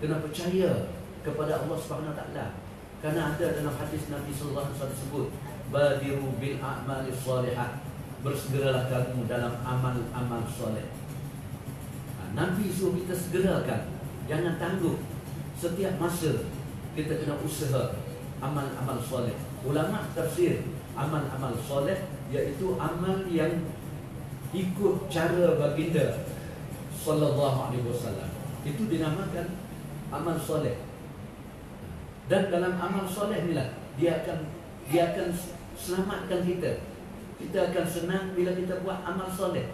A: Kena percaya kepada Allah Subhanahu Wa Taala. Karena ada dalam hadis Nabi sallallahu alaihi wasallam sebut, badiru bil a'mali shalihah, bersegeralah kamu dalam amal-amal soleh. Nabi suruh kita segerakan, jangan tangguh. Setiap masa kita kena usaha amal-amal soleh. Ulama tafsir amal-amal soleh iaitu amal yang ikut cara baginda sallallahu alaihi wasallam. Itu dinamakan amal soleh. Dan dalam amal soleh inilah dia akan selamatkan kita. Kita akan senang bila kita buat amal soleh.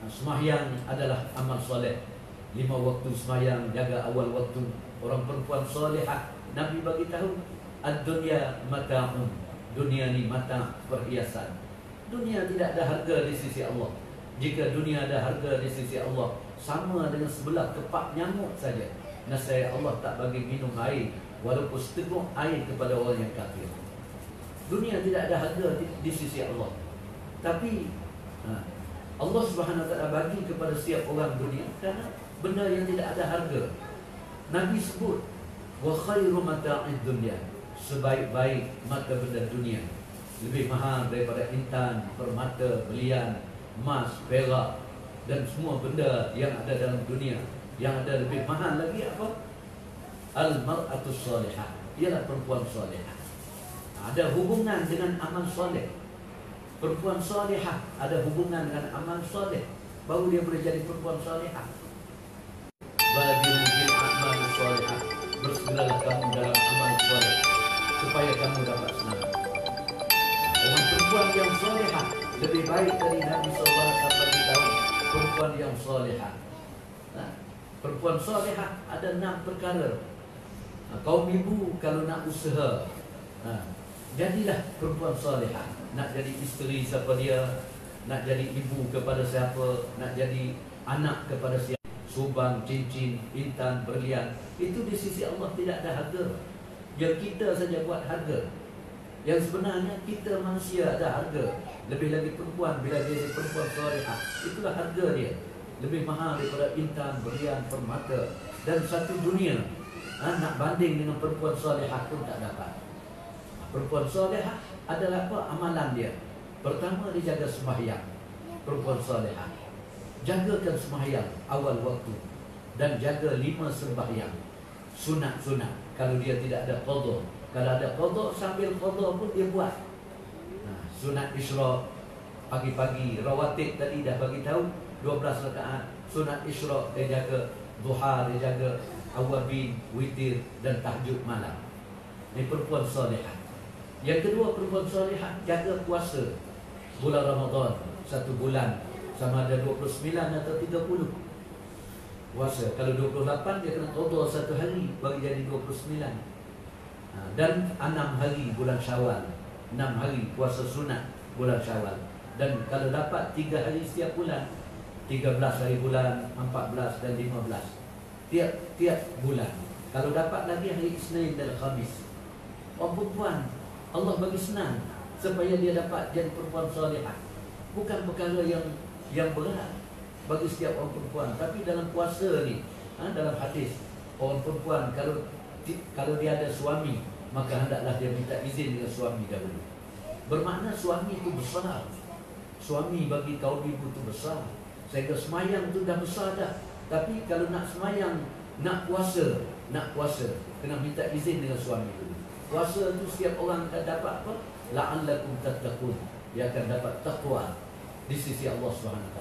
A: Semahyang adalah amal soleh. 5 waktu semahyang, jaga awal waktu. Orang perempuan solehah, Nabi bagi tahu, ad-dunya mata'un. Dunia ni mata, perhiasan. Dunia tidak ada harga di sisi Allah. Jika dunia ada harga di sisi Allah, sama dengan sebelah kepak nyamuk saja. Nasihat Allah tak bagi minum air, walaupun seteguk air kepada orang yang kafir. Dunia tidak ada harga di sisi Allah. Tapi Allah Subhanahu Wa Taala bagi kepada setiap orang dunia kerana benda yang tidak ada harga. Nabi sebut, wa khairu mata'id dunya, sebaik-baik mata benda dunia, lebih mahal daripada intan, permata, belian, emas, perak dan semua benda yang ada dalam dunia. Yang ada lebih mahal lagi apa? Al-mar'atus salihah, ialah perempuan salihah. Ada hubungan dengan amal soleh. Perempuan salihah ada hubungan dengan amal soleh, baru dia boleh jadi perempuan salihah. Badiru bil a'mal salihah, bersegeralah kamu dalam amal soleh supaya kamu dapat senang. Orang perempuan yang salihah lebih baik dari Nabi sallallahu alaihi wasallam beritahu perempuan yang salihah. Perempuan salihah ada 6 perkara. Kaum ibu kalau nak usaha, jadilah perempuan salihah. Nak jadi isteri siapa dia, nak jadi ibu kepada siapa, nak jadi anak kepada siapa, subang, cincin, intan, berlian, itu di sisi Allah tidak ada harga. Yang kita saja buat harga. Yang sebenarnya kita manusia ada harga. Lebih lagi perempuan, bila dia jadi perempuan salihah, itulah harga dia. Lebih mahal daripada intan, berlian, permata dan satu dunia. Nak banding dengan perempuan salihah pun tak dapat. Perempuan salihah adalah apa amalan dia? Pertama, dia jaga sembahyang. Perempuan salihah jagakan sembahyang awal waktu dan jaga 5 sembahyang sunat-sunat. Kalau dia tidak ada qada, kalau ada qada, sambil qada pun dia buat. Sunat isyraq pagi-pagi, rawatib tadi dah bagi tahu 12 rakaat. Sunat isyraq dia jaga, duha dia jaga, awabin, witir dan tahajud malam. Ini perempuan salihah. Yang kedua, perempuan salihah jaga puasa bulan Ramadan 1 bulan, sama ada 29 atau 30 puasa. Kalau 28 dia kena qada 1 hari bagi jadi 29. Dan 6 hari bulan Syawal, 6 hari puasa sunat bulan Syawal. Dan kalau dapat 3 hari setiap bulan, 13 hari bulan, 14 dan 15, tiap bulan. Kalau dapat lagi hari Isnin dan Khamis. Orang perempuan Allah bagi senang supaya dia dapat jadi perempuan salihah. Bukan perkara yang berat bagi setiap orang perempuan. Tapi dalam puasa ni, dalam hadis, orang perempuan kalau dia ada suami, maka hendaklah dia minta izin dengan suami dahulu. Bermakna suami itu besar. Suami bagi kaum ibu itu besar. Sehingga semayang itu dah besar dah. Tapi kalau nak semayang, nak puasa, kena minta izin dengan suami dulu. Puasa itu setiap orang akan dapat apa? La'allakum tattaqun. Dia akan dapat taqwa di sisi Allah SWT.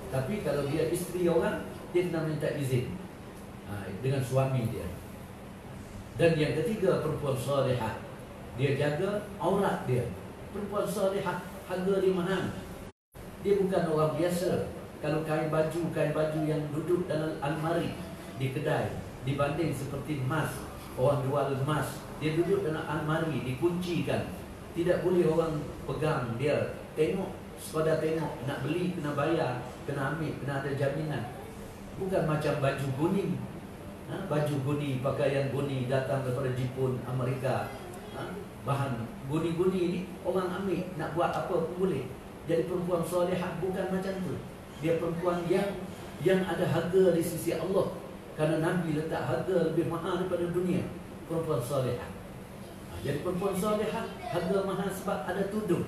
A: Tapi kalau dia isteri orang, dia kena minta izin dengan suami dia. Dan yang ketiga, perempuan salihah, dia jaga aurat dia. Perempuan salihah harga dia mahal. Dia bukan orang biasa. Kalau kain baju yang duduk dalam almari di kedai, dibanding seperti emas, orang jual emas, dia duduk dalam almari, dikuncikan, tidak boleh orang pegang dia. Tengok, sekadar tengok, nak beli kena bayar, kena ambil, kena ada jaminan. Bukan macam baju guni. Baju guni, pakaian guni datang daripada Jepun, Amerika. Bahan guni-guni ni orang ambil, nak buat apa pun boleh. Jadi perempuan salihah bukan macam tu. Dia perempuan yang ada harga di sisi Allah. Karena Nabi letak harga lebih mahal daripada dunia. Perempuan salihah. Jadi perempuan salihah harga mahal sebab ada tudung.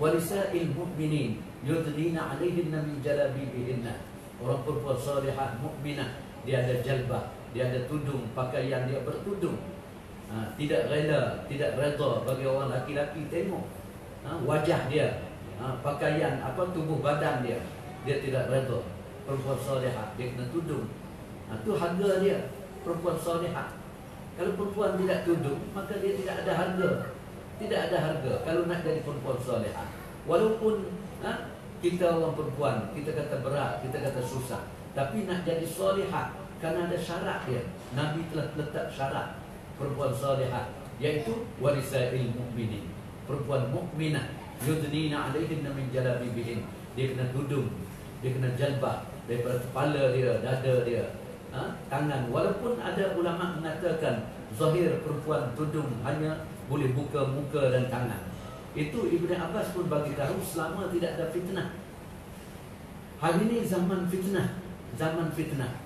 A: Walisa'il mu'minin yudnina 'alaihinna min jalabibihinna. Orang perempuan salihah mukminah, dia ada jalbah, dia ada tudung, pakaian dia bertudung. Tidak rela, tidak redha bagi orang laki-laki tengok wajah dia, pakaian tubuh badan dia. Dia tidak redha. Perempuan salihah dia kena tudung. Itu harga dia, perempuan salihah. Kalau perempuan tidak tudung, maka dia tidak ada harga. Tidak ada harga kalau nak jadi perempuan salihah. Walaupun kita orang perempuan, kita kata berat, kita kata susah, tapi nak jadi salihah kerana ada syarat dia. Nabi telah letak syarat perempuan salihah, iaitu walisa'il mu'minin, perempuan mukminah, yudnina 'alaihinna min jalabibihin. Dia kena tudung, dia kena jalbah daripada kepala dia, dada dia, tangan. Walaupun ada ulama mengatakan zahir perempuan tudung hanya boleh buka muka dan tangan. Itu Ibn Abbas pun bagi tahu selama tidak ada fitnah. Hari ini zaman fitnah, zaman fitnah.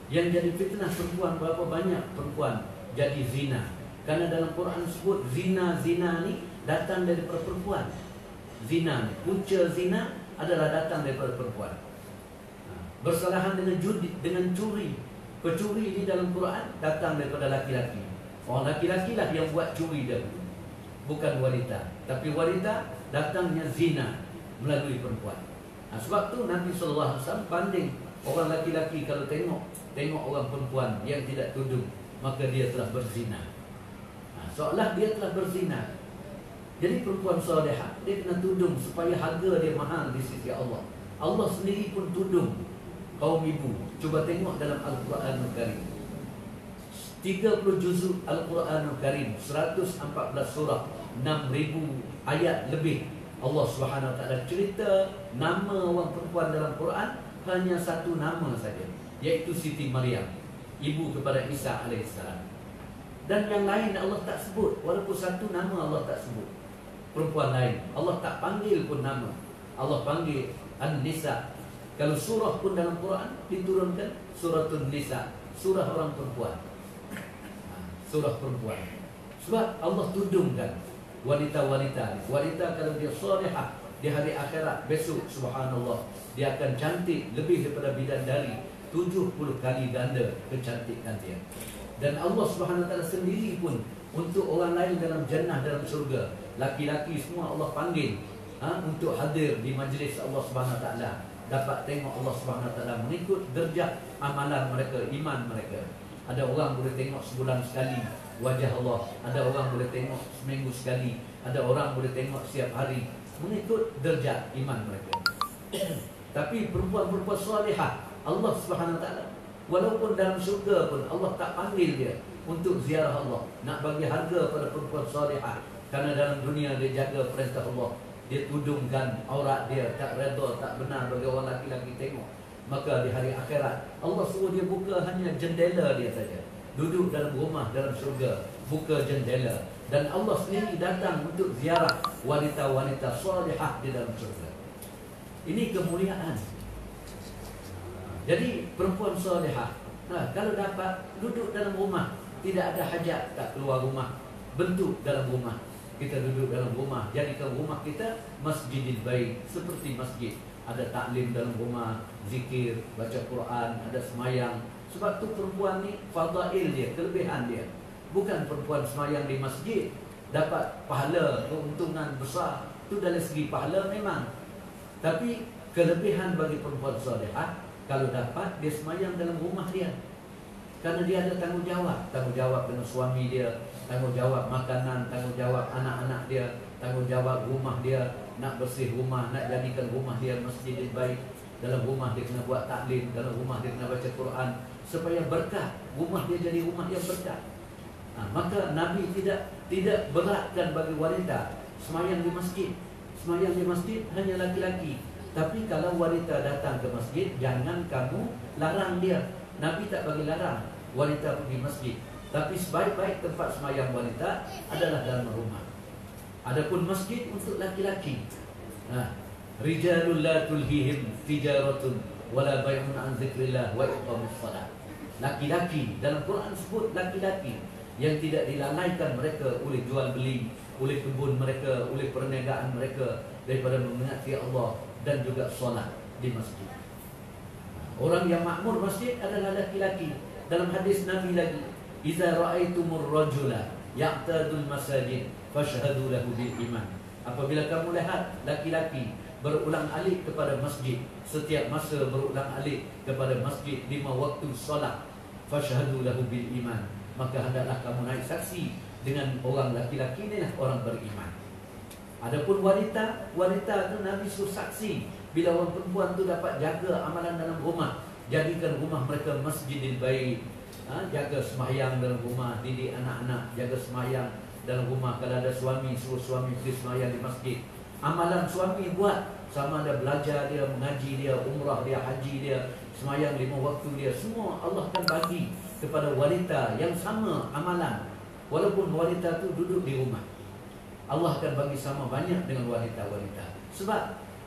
A: Yang jadi fitnah perempuan, berapa banyak perempuan jadi zina. Karena dalam Quran sebut zina ni datang daripada perempuan. Zina, punca zina adalah datang daripada perempuan. Bersalahan dengan judi, dengan curi. Pencuri di dalam Quran datang daripada laki-laki. Orang laki-laki lah yang buat curi dahulu, bukan wanita. Tapi wanita datangnya zina melalui perempuan. Sebab tu Nabi SAW banding orang laki-laki kalau tengok orang perempuan yang tidak tudung, maka dia telah berzina. Seolah dia telah berzina. Jadi perempuan salihah dia kena tudung supaya harga dia mahal di sisi Allah. Allah sendiri pun tudung kaum ibu. Cuba tengok dalam Al-Quranul Karim, 30 juzuk Al-Quranul Karim, 114 surah, 6,000 ayat lebih. Allah Subhanahu Wa Taala cerita nama orang perempuan dalam Quran hanya satu nama saja, iaitu Siti Maryam, ibu kepada Isa alaihissalam. Dan yang lain Allah tak sebut. Walaupun satu nama Allah tak sebut. Perempuan lain Allah tak panggil pun nama. Allah panggil An-Nisa. Kalau surah pun dalam Quran diturunkan Suratul Nisa, surah orang perempuan. Surah perempuan. Sebab Allah tudungkan wanita-wanita. Wanita kalau dia salihah di hari akhirat besok, subhanallah, dia akan cantik lebih daripada bidadari 70 kali ganda kecantikan dia. Dan Allah Subhanahu Wa Taala sendiri pun untuk orang lain dalam jannah, dalam surga, laki-laki semua Allah panggil untuk hadir di majlis Allah Subhanahu Wa Taala, dapat tengok Allah Subhanahu Wa Taala mengikut derajat amalan mereka, iman mereka. Ada orang boleh tengok sebulan sekali wajah Allah, ada orang boleh tengok seminggu sekali, ada orang boleh tengok setiap hari, mengikut derajat iman mereka. Tapi perempuan-perempuan salihah Allah Subhanahu Wa Taala, walaupun dalam syurga pun Allah tak panggil dia untuk ziarah Allah, nak bagi harga pada perempuan salihah. Kerana dalam dunia dia jaga perintah Allah, dia tudungkan aurat dia, tak redha, tak benar bagi orang laki-laki tengok. Maka di hari akhirat Allah suruh dia buka hanya jendela dia saja. Duduk dalam rumah dalam syurga, buka jendela, dan Allah sendiri datang untuk ziarah wanita-wanita salihah di dalam syurga. Ini kemuliaan. Jadi perempuan salihah, kalau dapat duduk dalam rumah, tidak ada hajat tak keluar rumah, bentuk dalam rumah. Kita duduk dalam rumah, jadikan rumah kita masjidil bait, seperti masjid. Ada taklim dalam rumah, zikir, baca Quran, ada semayang. Sebab tu perempuan ni fadail dia, kelebihan dia. Bukan perempuan semayang di masjid dapat pahala, keuntungan besar. Itu dari segi pahala memang. Tapi kelebihan bagi perempuan salihah, Kalau dapat, dia semayang dalam rumah dia. Karena dia ada tanggungjawab dengan suami dia, tanggungjawab makanan, tanggungjawab anak-anak dia, tanggungjawab rumah dia, nak bersih rumah, nak jadikan rumah dia masjid yang baik. Dalam rumah dia kena buat taklim, dalam rumah dia kena baca Quran, supaya berkah, rumah dia jadi rumah yang berkah. Maka Nabi tidak beratkan bagi wanita semayang di masjid. Semayang di masjid hanya laki-laki. Tapi kalau wanita datang ke masjid, jangan kamu larang dia. Nabi tak bagi larang wanita pergi masjid. Tapi sebaik-baik tempat semayang wanita adalah dalam rumah. Adapun masjid untuk laki-laki. Rijalul la tulhihim tijaratun wala bai'un an dzikrillah wa iqamus shalah. Laki-laki, dalam Quran sebut laki-laki yang tidak dilalaikan mereka oleh jual beli, oleh kebun mereka, oleh perniagaan mereka daripada mengingati Allah dan juga solat di masjid. Orang yang makmur masjid adalah laki-laki. Dalam hadis Nabi lagi, "Idza ra'aitumur rajula ya'tadul masajid fashhadu lahu bil iman." Apabila kamu lihat laki-laki berulang-alik kepada masjid, setiap masa berulang-alik kepada masjid 5 waktu solat, fashhadu lahu bil iman, maka hendaklah kamu naik saksi dengan orang laki-laki inilah orang beriman. Adapun wanita itu Nabi suruh saksi bila orang perempuan tu dapat jaga amalan dalam rumah, jadikan rumah mereka masjidil baik. Jaga sembahyang dalam rumah, didik anak-anak, jaga sembahyang dalam rumah. Kalau ada suami, suruh suami pergi sembahyang di masjid. Amalan suami buat, sama ada belajar dia, mengaji dia, umrah dia, haji dia, sembahyang 5 waktu dia, semua Allah akan bagi kepada wanita yang sama amalan. Walaupun wanita tu duduk di rumah, Allah akan bagi sama banyak dengan wanita-wanita. Sebab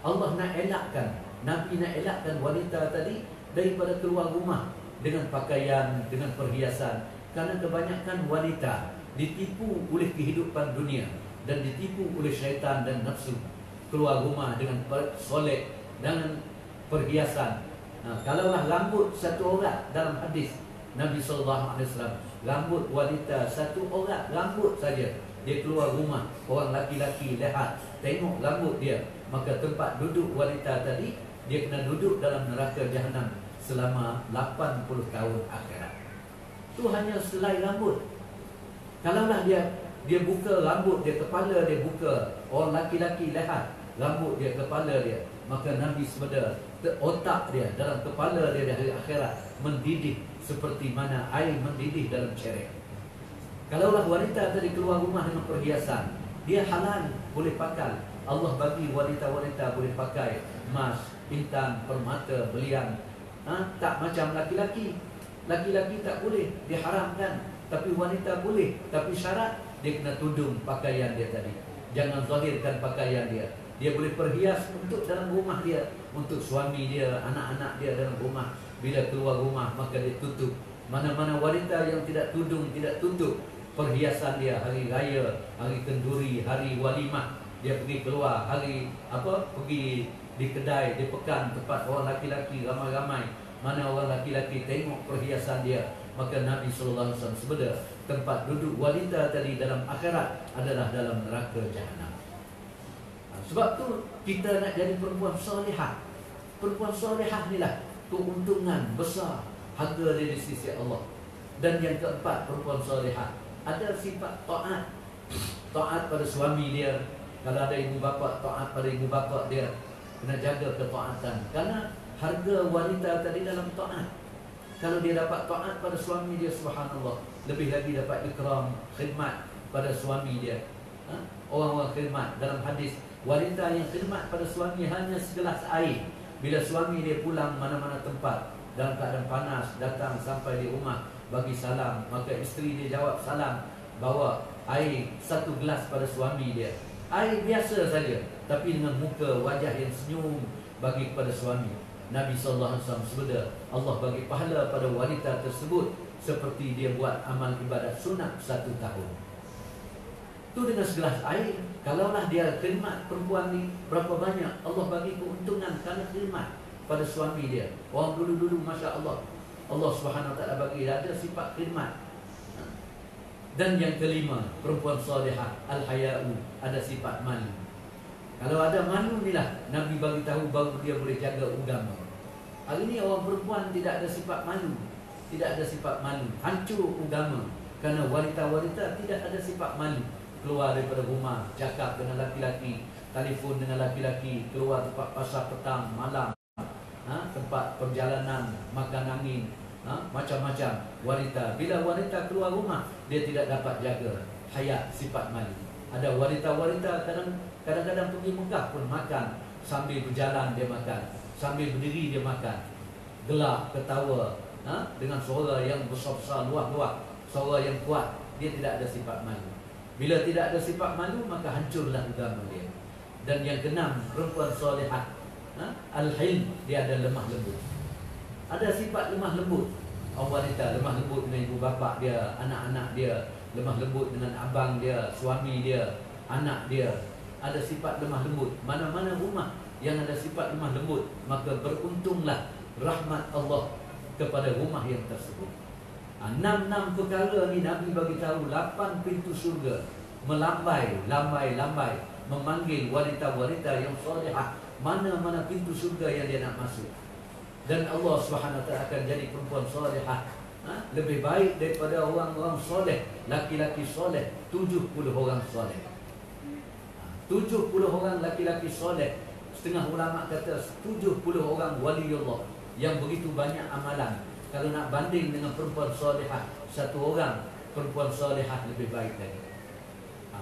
A: Allah nak elakkan, Nabi nak elakkan wanita tadi daripada keluar rumah dengan pakaian, dengan perhiasan. Karena kebanyakan wanita ditipu oleh kehidupan dunia dan ditipu oleh syaitan dan nafsu. Keluar rumah dengan solek, dengan perhiasan. Kalaulah rambut satu orang dalam hadis Nabi SAW, rambut wanita satu orang, rambut saja, dia keluar rumah, orang laki-laki lihat, tengok rambut dia, maka tempat duduk wanita tadi, dia kena duduk dalam neraka Jahannam selama 80 tahun akhirat. Itu hanya selai rambut. Kalaulah dia buka rambut dia, kepala dia buka, orang laki-laki lihat rambut dia, kepala dia, maka Nabi sebeda otak dia dalam kepala dia di hari akhirat mendidih seperti mana air mendidih dalam cerek. Kalaulah wanita tadi keluar rumah dengan perhiasan, dia halal, boleh pakai. Allah bagi wanita-wanita boleh pakai emas, intan, permata, belian. Tak macam laki-laki. Laki-laki tak boleh, diharamkan. Tapi wanita boleh. Tapi syarat dia kena tudung pakaian dia tadi. Jangan zahirkan pakaian dia. Dia boleh perhias untuk dalam rumah dia, untuk suami dia, anak-anak dia dalam rumah. Bila keluar rumah maka dia tutup. Mana-mana wanita yang tidak tudung, tidak tutup perhiasan dia, hari raya, hari kenduri, hari walimah, dia pergi keluar, hari pergi di kedai, di pekan, tempat orang laki-laki ramai-ramai, mana orang laki-laki tengok perhiasan dia, maka Nabi SAW sebeda tempat duduk wanita tadi dalam akhirat adalah dalam neraka Jahannam. Sebab tu kita nak jadi perempuan solehah. Perempuan solehah inilah keuntungan besar, harga dia di sisi Allah. Dan yang keempat, perempuan solehah ada sifat taat. Taat pada suami dia. Kalau ada ibu bapa, taat pada ibu bapa dia. Kena jaga ketaatan. Karena harga wanita tadi dalam taat. Kalau dia dapat taat pada suami dia, subhanallah, lebih lagi dapat ikram, khidmat pada suami dia. Orang-orang khidmat dalam hadis, wanita yang khidmat pada suami hanya segelas air. Bila suami dia pulang mana-mana tempat dalam keadaan panas, datang sampai di rumah bagi salam, maka isteri dia jawab salam, bawa air 1 gelas pada suami dia. Air biasa saja, tapi dengan muka, wajah yang senyum bagi kepada suami. Nabi SAW sebeda Allah bagi pahala pada wanita tersebut seperti dia buat amal ibadat sunat 1 tahun. Itu dengan segelas air. Kalaulah dia khidmat perempuan ni, berapa banyak Allah bagi keuntungan kerana khidmat pada suami dia. Orang dulu-dulu Masya Allah, Allah SWT bagi ada sifat khidmat. Dan yang kelima, perempuan salihah, al-haya'u, ada sifat malu. Kalau ada malu inilah Nabi bagi tahu baru dia boleh jaga agama. Hari ini orang perempuan tidak ada sifat malu. Tidak ada sifat malu. Hancur agama. Kerana wanita-wanita tidak ada sifat malu. Keluar daripada rumah, cakap dengan laki-laki, telefon dengan laki-laki, keluar tempat pasar petang, malam, tempat perjalanan, makan angin, macam-macam wanita. Bila wanita keluar rumah, dia tidak dapat jaga haya, sifat malu. Ada wanita-wanita kadang-kadang pergi Mekah pun makan, sambil berjalan dia makan, sambil berdiri dia makan, gelak, ketawa, dengan suara yang besar-besar, luah-luah, suara yang kuat. Dia tidak ada sifat malu. Bila tidak ada sifat malu, maka hancurlah agama dia. Dan yang keenam, perempuan solehah, al-hilm, dia ada lemah lembut. Ada sifat lemah lembut. Orang wanita lemah lembut dengan ibu bapa dia, anak-anak dia, lemah lembut dengan abang dia, suami dia, anak dia. Ada sifat lemah lembut. Mana-mana rumah yang ada sifat lemah lembut, maka beruntunglah rahmat Allah kepada rumah yang tersebut. 6 perkara ni Nabi bagi tahu 8 pintu surga melambai, lambai memanggil wanita-wanita yang solehah. Mana-mana pintu surga yang dia nak masuk. Dan Allah SWT akan jadi perempuan solehah, lebih baik daripada orang-orang soleh, laki-laki soleh, 70 orang soleh. 70 orang laki-laki soleh. Setengah ulama kata 70 orang waliullah yang begitu banyak amalan. Kalau nak banding dengan perempuan solehah, 1 orang perempuan solehah lebih baik lagi.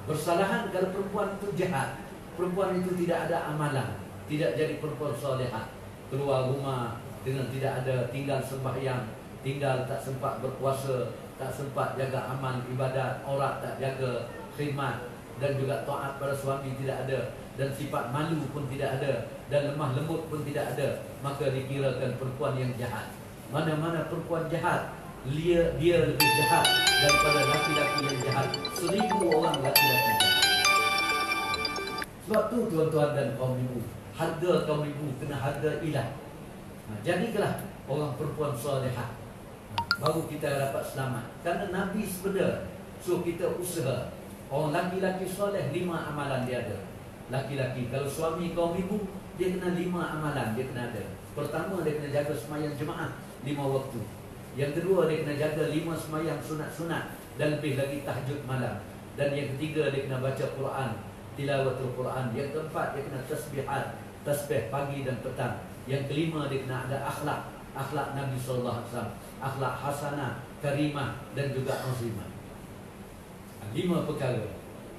A: Bersalahan kalau perempuan itu jahat, perempuan itu tidak ada amalan, tidak jadi perempuan solehah. Keluar rumah dengan tidak ada, tinggal sembahyang, tinggal tak sempat berpuasa, tak sempat jaga amal ibadat, aurat tak jaga, khidmat, dan juga taat pada suami tidak ada, dan sifat malu pun tidak ada, dan lemah lembut pun tidak ada, maka dikirakan perempuan yang jahat. Mana-mana perempuan jahat, dia lebih jahat daripada laki-laki yang jahat. 1000 orang laki-laki jahat. Sebab tu tuan-tuan dan kaum ibu, harga kaum ibu kena harga ilah. Jadilah orang perempuan solehah, baru kita dapat selamat. Kerana Nabi sebenarnya suruh kita usaha. Orang laki-laki soleh 5 amalan dia ada. Laki-laki, kalau suami kaum ibu, dia kena 5 amalan dia kena ada. Pertama, dia kena jaga sembahyang jemaah 5 waktu. Yang kedua, dia kena jaga 5 sembahyang sunat-sunat dan lebih lagi tahajud malam. Dan yang ketiga, dia kena baca Quran, tilawatul Quran. Yang keempat, dia kena tasbih pagi dan petang. Yang kelima, dia kena ada akhlak Nabi SAW, akhlak hasanah, karimah dan juga azimah. 5 perkara.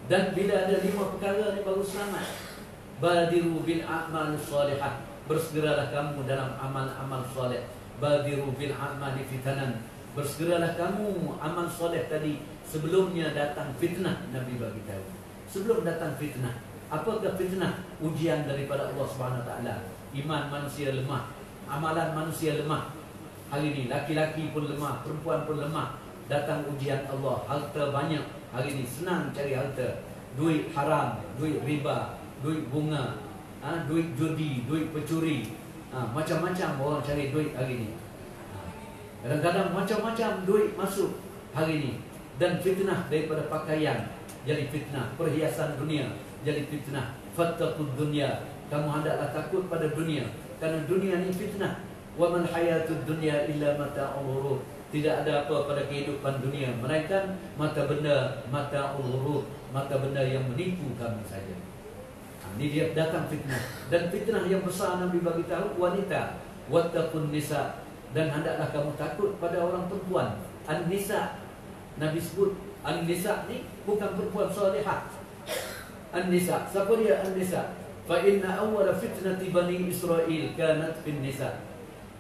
A: Dan bila ada 5 perkara ni baru selamat. Badiru bil a'mal salihah, bersegeralah kamu dalam amal-amal soleh. Badiru bil a'mali fitanan, bersegeralah kamu amal soleh tadi sebelumnya datang fitnah. Nabi bagi tahu sebelum datang fitnah. Apakah fitnah? Ujian daripada Allah SWT. Iman manusia lemah, amalan manusia lemah. Hari ini laki-laki pun lemah, perempuan pun lemah. Datang ujian Allah, harta banyak. Hari ini senang cari harta. Duit haram, duit riba, duit bunga, duit judi, duit pencuri, macam-macam orang cari duit hari ini. Kadang-kadang macam-macam duit masuk hari ini. Dan fitnah daripada pakaian jadi fitnah, perhiasan dunia jadi fitnah. Fattaqud dunya, kamu hendaklah takut pada dunia, kerana dunia ini fitnah. Wa man hayatud dunya illa mata'ul ghurur, tidak ada apa pada kehidupan dunia melainkan mata benda, mata'ul ghurur, mata benda yang menipu kamu saja. Ini dia datang fitnah. Dan fitnah yang besar Nabi bagi tahu wanita. Wattaqun nisa, dan hendaklah kamu takut pada orang perempuan. An-nisa, Nabi sebut an-nisa ni bukan perempuan solehah. An-nisa, siapa dia an-nisa? Fa inna awwala fitnati bani Israel kanat fin nisa.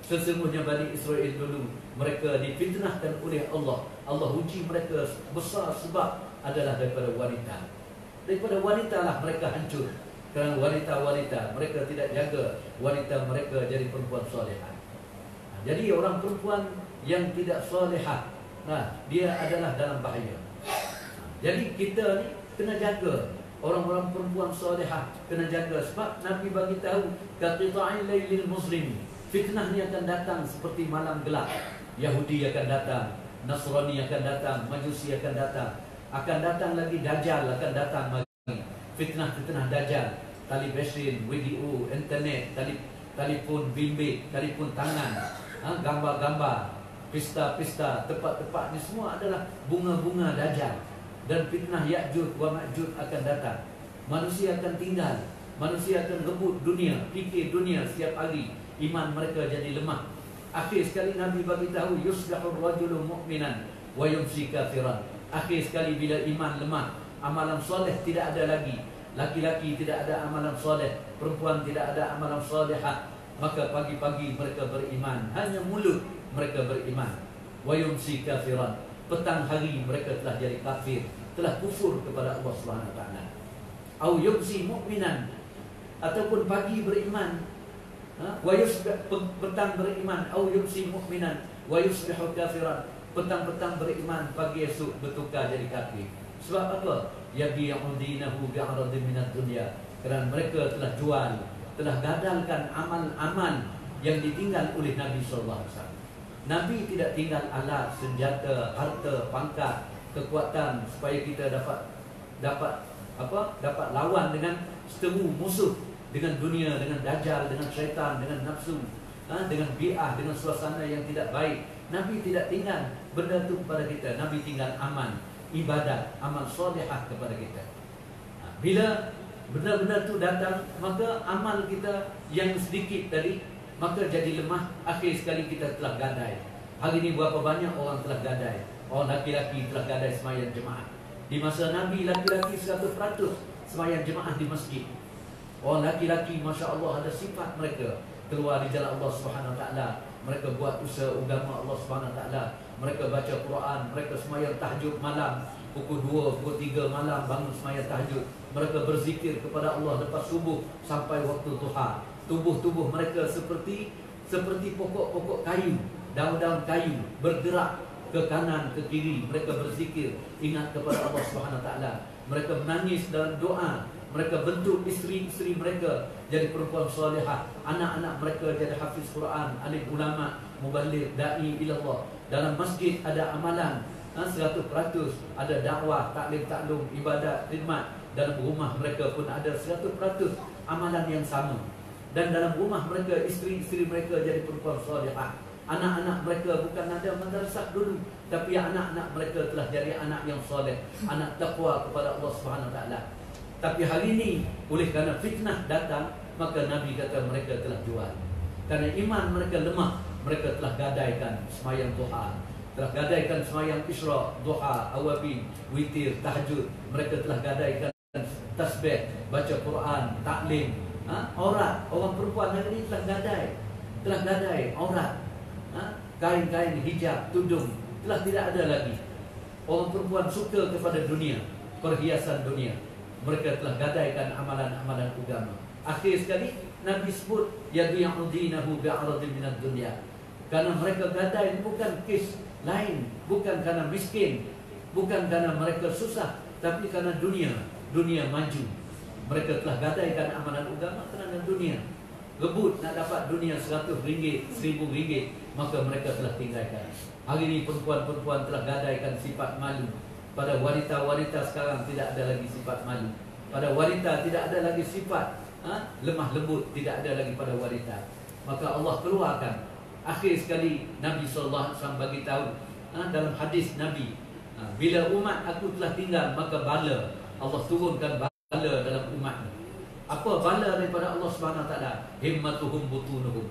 A: Sesungguhnya Bani Israel dulu mereka difitnahkan oleh Allah. Allah uji mereka besar sebab adalah daripada wanita. Daripada wanita lah mereka hancur. Kerana wanita-wanita mereka tidak jaga wanita mereka jadi perempuan solehah. Jadi orang perempuan yang tidak solehah, dia adalah dalam bahaya. Jadi kita ni kena jaga orang-orang perempuan solehah, kena jaga. Sebab Nabi bagi tahu qata'il lailil muslim, fitnah ni akan datang seperti malam gelap. Yahudi akan datang, Nasrani akan datang, Majusi akan datang lagi Dajjal akan datang lagi. Fitnah Dajjal, tali mesin, video, internet, tali telefon bimbit, telefon tangan, gambar-gambar, pesta-pesta, tempat-tempat ni semua adalah bunga-bunga Dajjal. Dan fitnah Ya'juj wa Ma'juj akan datang. Manusia akan tinggal, manusia akan rebut dunia, fikir dunia setiap hari. Iman mereka jadi lemah. Akhir sekali Nabi bagi tahu, yusbihur rajulu mu'minan wa yumsi kafiran. Akhir sekali bila iman lemah, amalan soleh tidak ada lagi. Laki-laki tidak ada amalan soleh, perempuan tidak ada amalan solehat, maka pagi-pagi mereka beriman, hanya mulut mereka beriman. Wa yumsi kafiran. Petang hari mereka telah jadi kafir, telah kufur kepada Allah Subhanahu wa taala. Au yumsi mu'minan, ataupun pagi beriman, wa yusbih, petang beriman, au yumsi mu'minan wa yusbihu kafiran. Petang-petang beriman, pagi esok bertukar jadi kafir. Sebab apa? Yabi'u dinahu bi'aradin minad dunya. Kerana mereka telah jual, telah gadalkan amal-amal yang ditinggal oleh Nabi sallallahu alaihi wasallam. Nabi tidak tinggal alat, senjata, harta, pangkat, kekuatan supaya kita dapat lawan dengan seteru musuh, dengan dunia, dengan dajjal, dengan syaitan, dengan nafsu, dengan bi'ah, dengan suasana yang tidak baik. Nabi tidak tinggal benda itu kepada kita. Nabi tinggal aman, ibadat, amal solehah kepada kita. Bila benda-benda itu datang, maka amal kita yang sedikit tadi maka jadi lemah. Akhir sekali kita telah gadai. Hari ini berapa banyak orang telah gadai. Orang laki-laki telah gadai sembahyang jemaah. Di masa Nabi, laki-laki 100% sembahyang jemaah di masjid. Orang laki-laki, Masya Allah, ada sifat mereka keluar di jalan Allah Subhanahu wa taala. Mereka buat usaha agama Allah Subhanahu wa taala. Mereka baca Quran, mereka sembahyang tahajud malam, pukul 2, pukul 3 malam bangun sembahyang tahajud. Mereka berzikir kepada Allah lepas subuh sampai waktu duha. Tubuh-tubuh mereka seperti pokok-pokok kayu, daun-daun kayu, bergerak ke kanan, ke kiri. Mereka berzikir, ingat kepada Allah Subhanahu wa taala. Mereka menangis dalam doa. Mereka bentuk isteri-isteri mereka jadi perempuan solehah. Anak-anak mereka jadi hafiz Quran, alim ulama, muballigh, da'i ilallah. Dalam masjid ada amalan 100%, ada dakwah, taklim, taklum, ibadat, khidmat. Dalam rumah mereka pun ada 100% amalan yang sama. Dan dalam rumah mereka, isteri-isteri mereka jadi perempuan solehah. Anak-anak mereka bukan ada madrasah dulu, tapi anak-anak mereka telah jadi anak yang soleh, anak taqwa kepada Allah Subhanahu wa taala. Tapi hari ini, oleh kerana fitnah datang, maka Nabi kata mereka telah jual. Kerana iman mereka lemah, mereka telah gadaikan sembahyang duha, telah gadaikan sembahyang isra, duha, awabin, witir, tahajud. Mereka telah gadaikan tasbih, baca Quran, taklim. Aurat, orang perempuan hari ini telah gadai aurat. Kain-kain, hijab, tudung telah tidak ada lagi. Orang perempuan suka kepada dunia, perhiasan dunia. Mereka telah gadaikan amalan-amalan agama. Akhir sekali Nabi sebut yabi'u dinahu bi'aradin minad dunya. Karena mereka gadai bukan kes lain, bukan karena miskin, bukan karena mereka susah, tapi karena dunia maju. Mereka telah gadaikan amalan agama kerana dunia. Rebut nak dapat dunia RM100, RM1,000, maka mereka telah tinggalkan. Hari ini perempuan-perempuan telah gadaikan sifat malu. Pada wanita-wanita sekarang tidak ada lagi sifat malu. Pada wanita tidak ada lagi sifat lemah lembut, tidak ada lagi pada wanita. Maka Allah keluarkan. Akhir sekali Nabi SAW bagi tahu dalam hadis Nabi, bila umat aku telah tinggal, maka bala, Allah turunkan bala dalam umat. Apa bala daripada Allah Subhanahu wa taala? Himmatuhum butunuhum.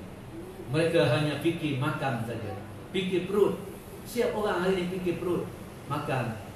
A: Mereka hanya fikir makan saja, fikir perut. Siapa orang hari ini fikir perut? Makan.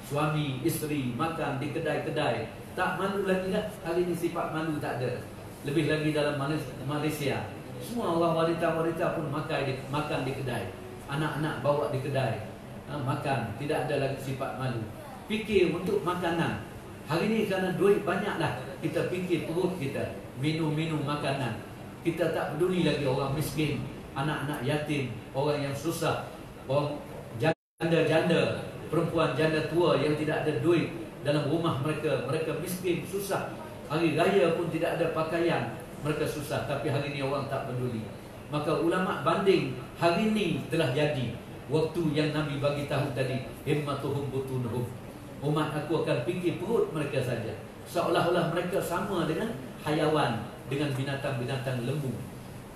A: Suami, isteri makan di kedai-kedai. Tak malu lagi dah. Hari ini sifat malu tak ada. Lebih lagi dalam Malaysia, semua orang wanita-wanita pun makan di kedai. Anak-anak bawa di kedai, makan. Tidak ada lagi sifat malu. Fikir untuk makanan. Hari ini kerana duit banyaklah, kita fikir perut kita, minum makanan. Kita tak peduli lagi orang miskin, anak-anak yatim, orang yang susah, orang janda-janda, perempuan janda tua yang tidak ada duit dalam rumah mereka. Mereka miskin, susah. Hari raya pun tidak ada pakaian, mereka susah. Tapi hari ini orang tak peduli. Maka ulama banding, hari ini telah jadi waktu yang Nabi bagi tahu tadi, himmatuhum butunuhum. Umat aku akan fikir perut mereka saja, seolah-olah mereka sama dengan hayawan, dengan binatang-binatang lembu.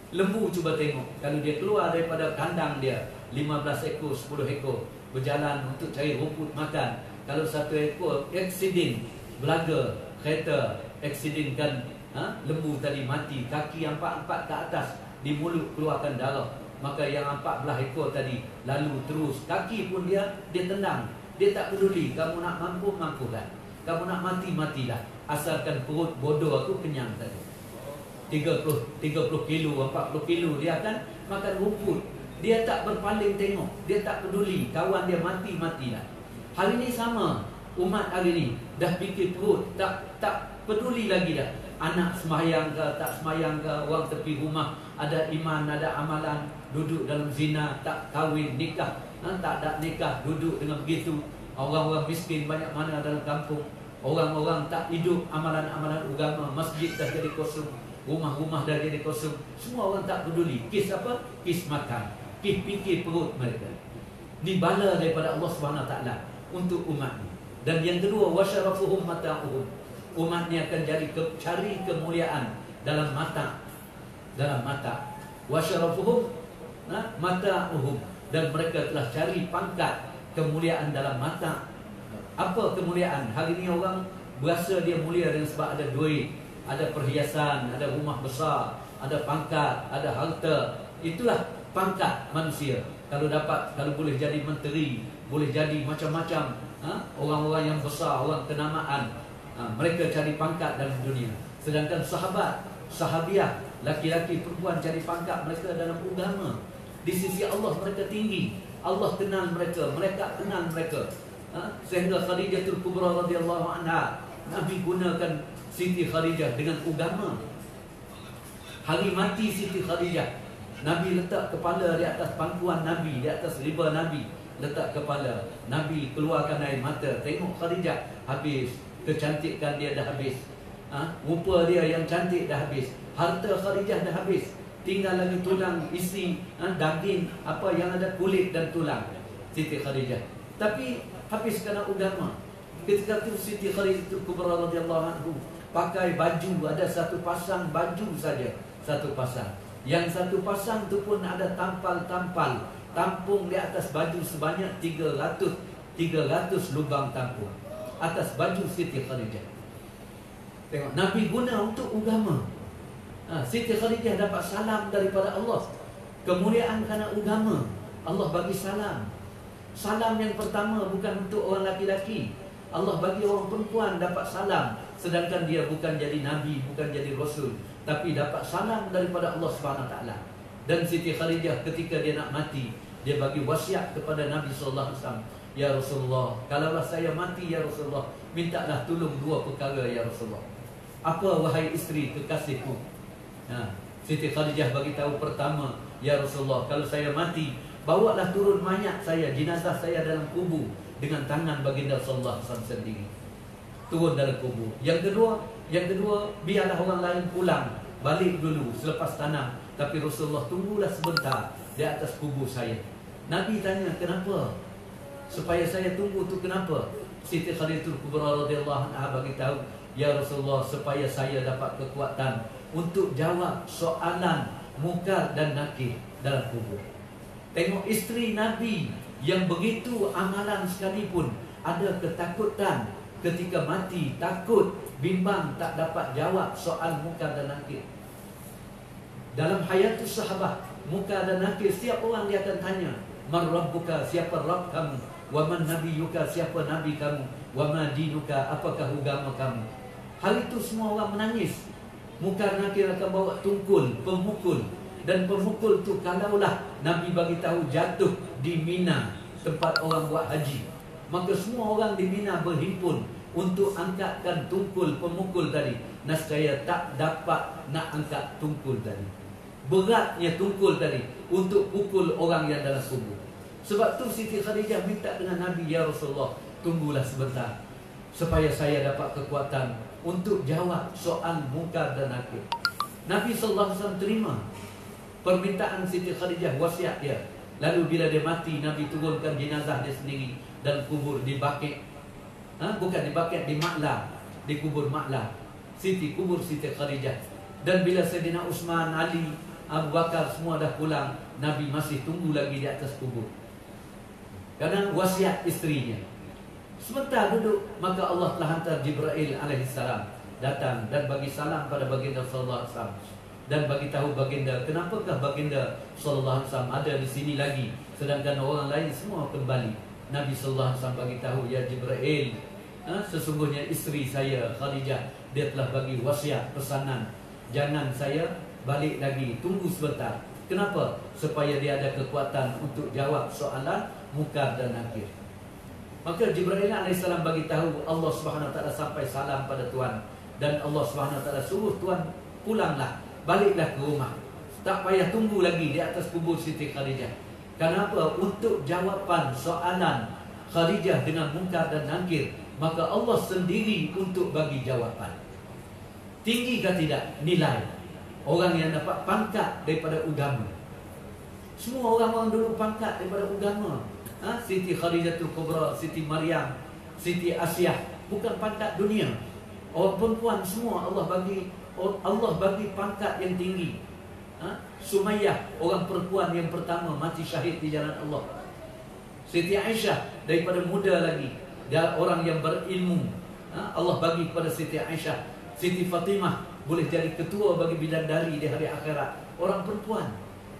A: Lembu cuba tengok, kalau dia keluar daripada kandang dia 15 ekor, 10 ekor berjalan untuk cari rumput makan. Kalau satu ekor accident, belaga kereta accidentkan lembu tadi mati, kaki empat-empat ke atas, di mulut keluarkan darah, maka yang 14 ekor tadi lalu terus, kaki pun dia tendang. Dia tak peduli, kamu nak mampulah, kamu nak matilah, asalkan perut bodoh aku kenyang tadi. 30 kilo, 40 kilo dia akan makan rumput. Dia tak berpaling tengok, dia tak peduli, kawan dia matilah. Hari ini sama, umat hari ini dah fikir perut, tak peduli lagi dah. Anak semayang ke, tak semayang ke, orang tepi rumah ada iman, ada amalan, duduk dalam zina, tak kahwin, nikah, tak ada nikah, duduk dengan begitu. Orang-orang miskin banyak mana dalam kampung. Orang-orang tak hidup amalan-amalan agama, masjid dah jadi kosong, rumah-rumah dah jadi kosong. Semua orang tak peduli. Kis apa? Kis makan, kis fikir perut mereka. Ini bala daripada Allah SWT untuk umat ini. Dan yang kedua, wasyarafuhum mata'uhum, umat ini akan jadi cari kemuliaan dalam mata, wasyarafuhum mata'uhum, dan mereka telah cari pangkat kemuliaan dalam mata. Apa kemuliaan? Hari ini orang berasa dia mulia dengan sebab ada duit, ada perhiasan, ada rumah besar, ada pangkat, ada harta. Itulah pangkat manusia. Kalau boleh jadi menteri, boleh jadi macam-macam, orang-orang yang besar, orang kenamaan, mereka cari pangkat dalam dunia. Sedangkan sahabiah, laki-laki perempuan cari pangkat mereka dalam agama. Di sisi Allah mereka tinggi, Allah kenal mereka, mereka kenal mereka. Sehingga Khadijatul Kubra radhiyallahu anha, Nabi gunakan Siti Khadijah dengan agama. Hari mati Siti Khadijah, Nabi letak kepala di atas pangkuan Nabi, di atas riba Nabi, letak kepala. Nabi keluarkan air mata, tengok Khadijah, habis. Kecantikan dia dah habis, rupa dia yang cantik dah habis, harta Khadijah dah habis, tinggal lagi tulang isi, daging, apa yang ada kulit dan tulang Siti Khadijah. Tapi habis kerana agama. Ketika itu Siti Khadijah Kubra radhiyallahu anhu pakai baju, ada satu pasang baju saja, satu pasang. Yang satu pasang tu pun ada tampal-tampal, tampung di atas baju sebanyak 300 lubang tampung atas baju Siti Khadijah. Tengok, Nabi guna untuk agama. Siti Khadijah dapat salam daripada Allah, kemuliaan kerana agama. Allah bagi salam. Salam yang pertama bukan untuk orang laki-laki, Allah bagi orang perempuan dapat salam. Sedangkan dia bukan jadi Nabi, bukan jadi Rasul, tapi dapat salam daripada Allah SWT. Dan Siti Khadijah ketika dia nak mati, dia bagi wasiat kepada Nabi SAW. Ya Rasulullah, kalaulah saya mati ya Rasulullah, mintalah tolong dua perkara ya Rasulullah. Apa wahai isteri kekasihku? Siti Khadijah bagi tahu, pertama, ya Rasulullah, kalau saya mati, bawalah turun mayat saya, jenazah saya dalam kubur dengan tangan baginda sallallahu alaihi wasallam sendiri. Turun dalam kubur. Yang kedua, biarlah orang lain pulang, balik dulu selepas tanam, tapi Rasulullah tunggulah sebentar di atas kubur saya. Nabi tanya, kenapa? Supaya saya tunggu tu kenapa? Siti Khadijah Kubra radhiyallahu anha bagi tahu, ya Rasulullah, supaya saya dapat kekuatan untuk jawab soalan mungkar dan nakir dalam kubur. Tengok isteri Nabi yang begitu amalan sekalipun ada ketakutan ketika mati, takut, bimbang tak dapat jawab soal mungkar dan nakir. Dalam hayatus sahabah, mungkar dan nakir, setiap orang dia akan tanya, man rabbuka, siapa Rabb kamu, wa man nabiyuka, siapa nabi kamu, wa ma dinuka, apakah agama kamu. Hari itu semua orang menangis. Mungkar nakir akan bawa tungkul, pemukul. Dan pemukul tu kalaulah Nabi bagi tahu jatuh di Mina, tempat orang buat haji, maka semua orang di Mina berhimpun untuk angkatkan tungkul pemukul tadi. Nescaya tak dapat nak angkat tungkul tadi. Beratnya tungkul tadi untuk pukul orang yang dalam kubur. Sebab tu Siti Khadijah minta dengan Nabi, ya Rasulullah, tunggulah sebentar supaya saya dapat kekuatan untuk jawab soal mungkar dan nakir. Nabi sallallahu alaihi wasallam terima permintaan Siti Khadijah, wasiat dia. Lalu bila dia mati, Nabi turunkan jenazah dia sendiri dan kubur di Baqi'. Bukan di Baqi', di Ma'la, di kubur Ma'la. Kubur Siti Khadijah. Dan bila Sayyidina Uthman, Ali, Abu Bakar semua dah pulang, Nabi masih tunggu lagi di atas kubur. Kerana wasiat isterinya. Sebentar duduk, maka Allah telah hantar Jibril alaihissalam datang dan bagi salam pada baginda sallallahu alaihi wasallam dan bagi tahu baginda kenapakah baginda sallallahu alaihi wasallam ada di sini lagi sedangkan orang lain semua kembali. Nabi sallallahu alaihi wasallam bagi tahu, ya Jibril, sesungguhnya isteri saya Khadijah, dia telah bagi wasiat pesanan, jangan saya balik lagi, tunggu sebentar. Kenapa? Supaya dia ada kekuatan untuk jawab soalan mungkar dan nakir. Maka Jibril alaihissalam bagi tahu Allah Subhanahu wa taala sampai salam pada Tuhan dan Allah Subhanahu wa taala suruh Tuhan pulanglah, baliklah ke rumah. Tak payah tunggu lagi di atas kubur Siti Khadijah. Kenapa? Untuk jawapan soalan Khadijah dengan mungkar dan nakir, maka Allah sendiri untuk bagi jawapan. Tinggi ke tidak nilai orang yang dapat pangkat daripada agama? Semua orang-orang dulu pangkat daripada agama. Siti Khadijatul Kubra, Siti Maryam, Siti Asyah, bukan pangkat dunia. Orang perempuan semua Allah bagi pangkat yang tinggi. Sumayyah, orang perempuan yang pertama mati syahid di jalan Allah. Siti Aisyah, daripada muda lagi, dia orang yang berilmu. Allah bagi kepada Siti Aisyah. Siti Fatimah boleh jadi ketua bagi bidadari di hari akhirat. Orang perempuan,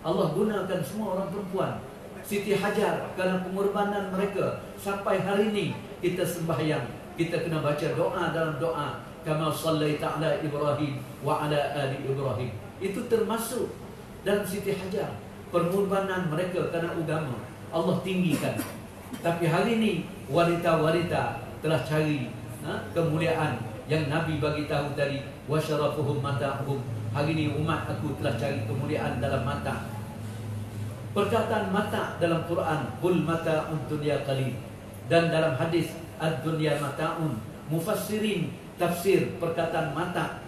A: Allah gunakan semua orang perempuan. Siti Hajar, kerana pengorbanan mereka sampai hari ini kita sembahyang, kita kena baca doa dalam doa, kama sallaita ala Ibrahim wa ala ali Ibrahim. Itu termasuk dalam Siti Hajar. Pengorbanan mereka kerana agama Allah tinggikan. Tapi hari ini wanita-wanita telah cari kemuliaan yang Nabi bagi tahu tadi, wa syarafuhum mata'hum. Hari ini umat aku telah cari kemuliaan dalam mata. Perkataan mata dalam Quran, qul mata'un dunya qalil, dan dalam hadis ad-dunya mata'un. Mufassirin tafsir perkataan mata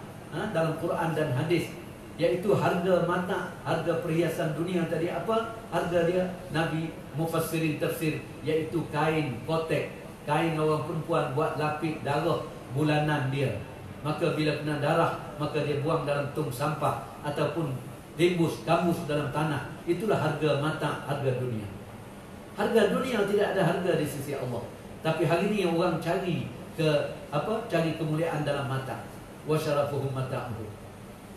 A: dalam Quran dan hadis, iaitu harga mata, harga perhiasan dunia tadi apa? Harga dia, Nabi mufassirin tafsir, iaitu kain kotek, kain orang perempuan buat lapik darah bulanan dia. Maka bila kena darah, maka dia buang dalam tong sampah ataupun tembus kamus dalam tanah. Itulah harga mata, harga dunia. Harga dunia tidak ada harga di sisi Allah. Tapi hari ini orang cari cari kemuliaan dalam mata. Wa syarafuhum mata'uhum.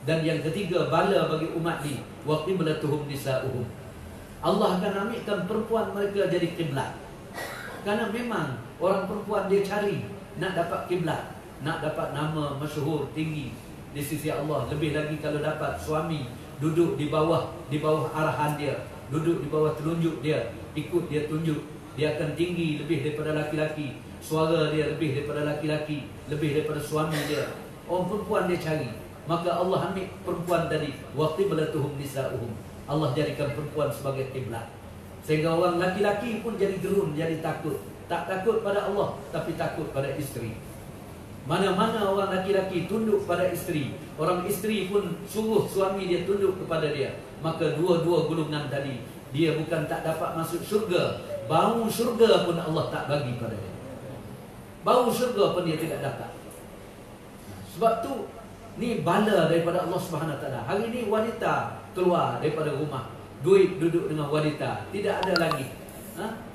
A: Dan yang ketiga, bala bagi umat ni, wa qiblatuhum nisa'uhum. Allah akan ambilkan perempuan mereka jadi kiblat. Kerana memang orang perempuan dia cari nak dapat kiblat, nak dapat nama masyhur tinggi di sisi Allah. Lebih lagi kalau dapat suami duduk di bawah arahan dia, duduk di bawah telunjuk dia, ikut dia tunjuk, dia akan tinggi lebih daripada laki-laki, suara dia lebih daripada laki-laki, lebih daripada suami dia. Orang perempuan dia cari, maka Allah ambil perempuan dari wa qiblatuhum nisa'uhum. Allah jadikan perempuan sebagai kiblat, sehingga orang laki-laki pun jadi gerun, jadi takut. Tak takut pada Allah, tapi takut pada isteri. Mana-mana orang laki-laki tunduk pada isteri, orang isteri pun suruh suami dia tunduk kepada dia, maka dua-dua golongan tadi, dia bukan tak dapat masuk syurga, bau syurga pun Allah tak bagi pada dia. Bau syurga pun dia tidak dapat. Sebab tu ni bala daripada Allah Subhanahu Wa Taala. Hari ini wanita keluar daripada rumah, duit duduk dengan wanita, tidak ada lagi